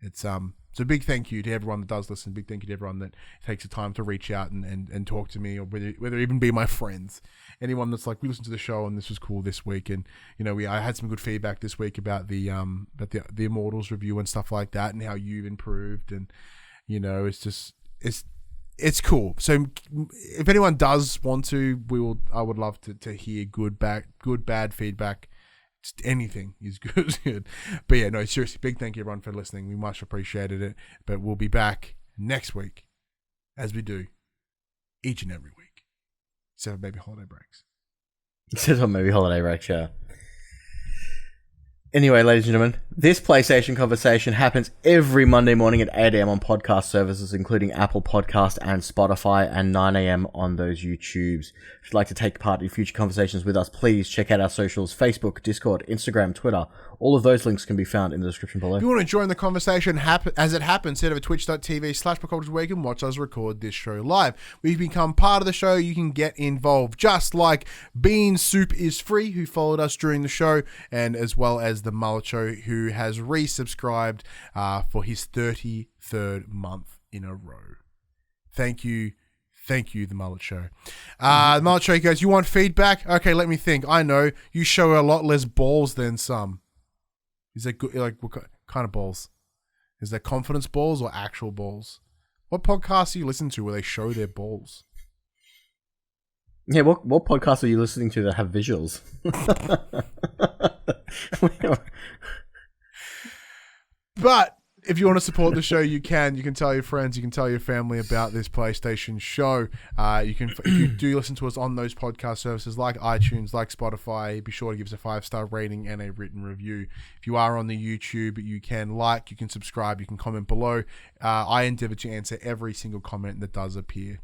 It's so big thank you to everyone that does listen. Big thank you to everyone that takes the time to reach out and talk to me, or whether even be my friends. Anyone that's like, we listened to the show and this was cool this week, and I had some good feedback this week about the Immortals review and stuff like that, and how you've improved, and it's cool. So if anyone does want to, I would love to hear good bad feedback. Just anything is good. But yeah, no, seriously, big thank you everyone for listening. We much appreciated it. But we'll be back next week, as we do each and every week. Except for maybe holiday breaks. Except for maybe holiday breaks, yeah. Anyway, ladies and gentlemen, this PlayStation conversation happens every Monday morning at 8 a.m. on podcast services, including Apple Podcast and Spotify, and 9 a.m. on those YouTubes. If you'd like to take part in future conversations with us, please check out our socials: Facebook, Discord, Instagram, Twitter. All of those links can be found in the description below. If you want to join the conversation as it happens, head over to twitch.tv/PopCultures where you can watch us record this show live. We've become part of the show. You can get involved, just like Bean Soup is Free, who followed us during the show, and as well as the Mullet Show, who has resubscribed for his 33rd month in a row. Thank you, the Mullet Show. The Mullet Show goes, you want feedback? Okay, let me think. I know, you show a lot less balls than some. Is that good? Like, what kind of balls? Is that confidence balls or actual balls? What podcasts do you listen to where they show their balls? Yeah, what podcasts are you listening to that have visuals? But if you want to support the show, you can tell your friends, you can tell your family about this PlayStation show. If you do listen to us on those podcast services like iTunes, like Spotify, be sure to give us a 5-star rating and a written review. If you are on the YouTube, you can you can subscribe, you can comment below. I endeavor to answer every single comment that does appear.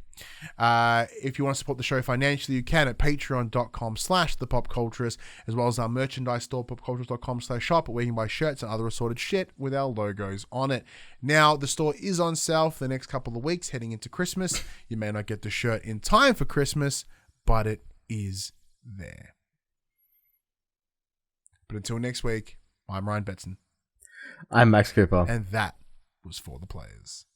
If you want to support the show financially, you can at patreon.com/thepopculturist, as well as our merchandise store, popculturist.com/shop, where you can buy shirts and other assorted shit with our logos on it. Now, the store is on sale for the next couple of weeks heading into Christmas. You may not get the shirt in time for Christmas, but it is there. But until next week, I'm Ryan Betson. I'm Max Cooper. And that was For the Players.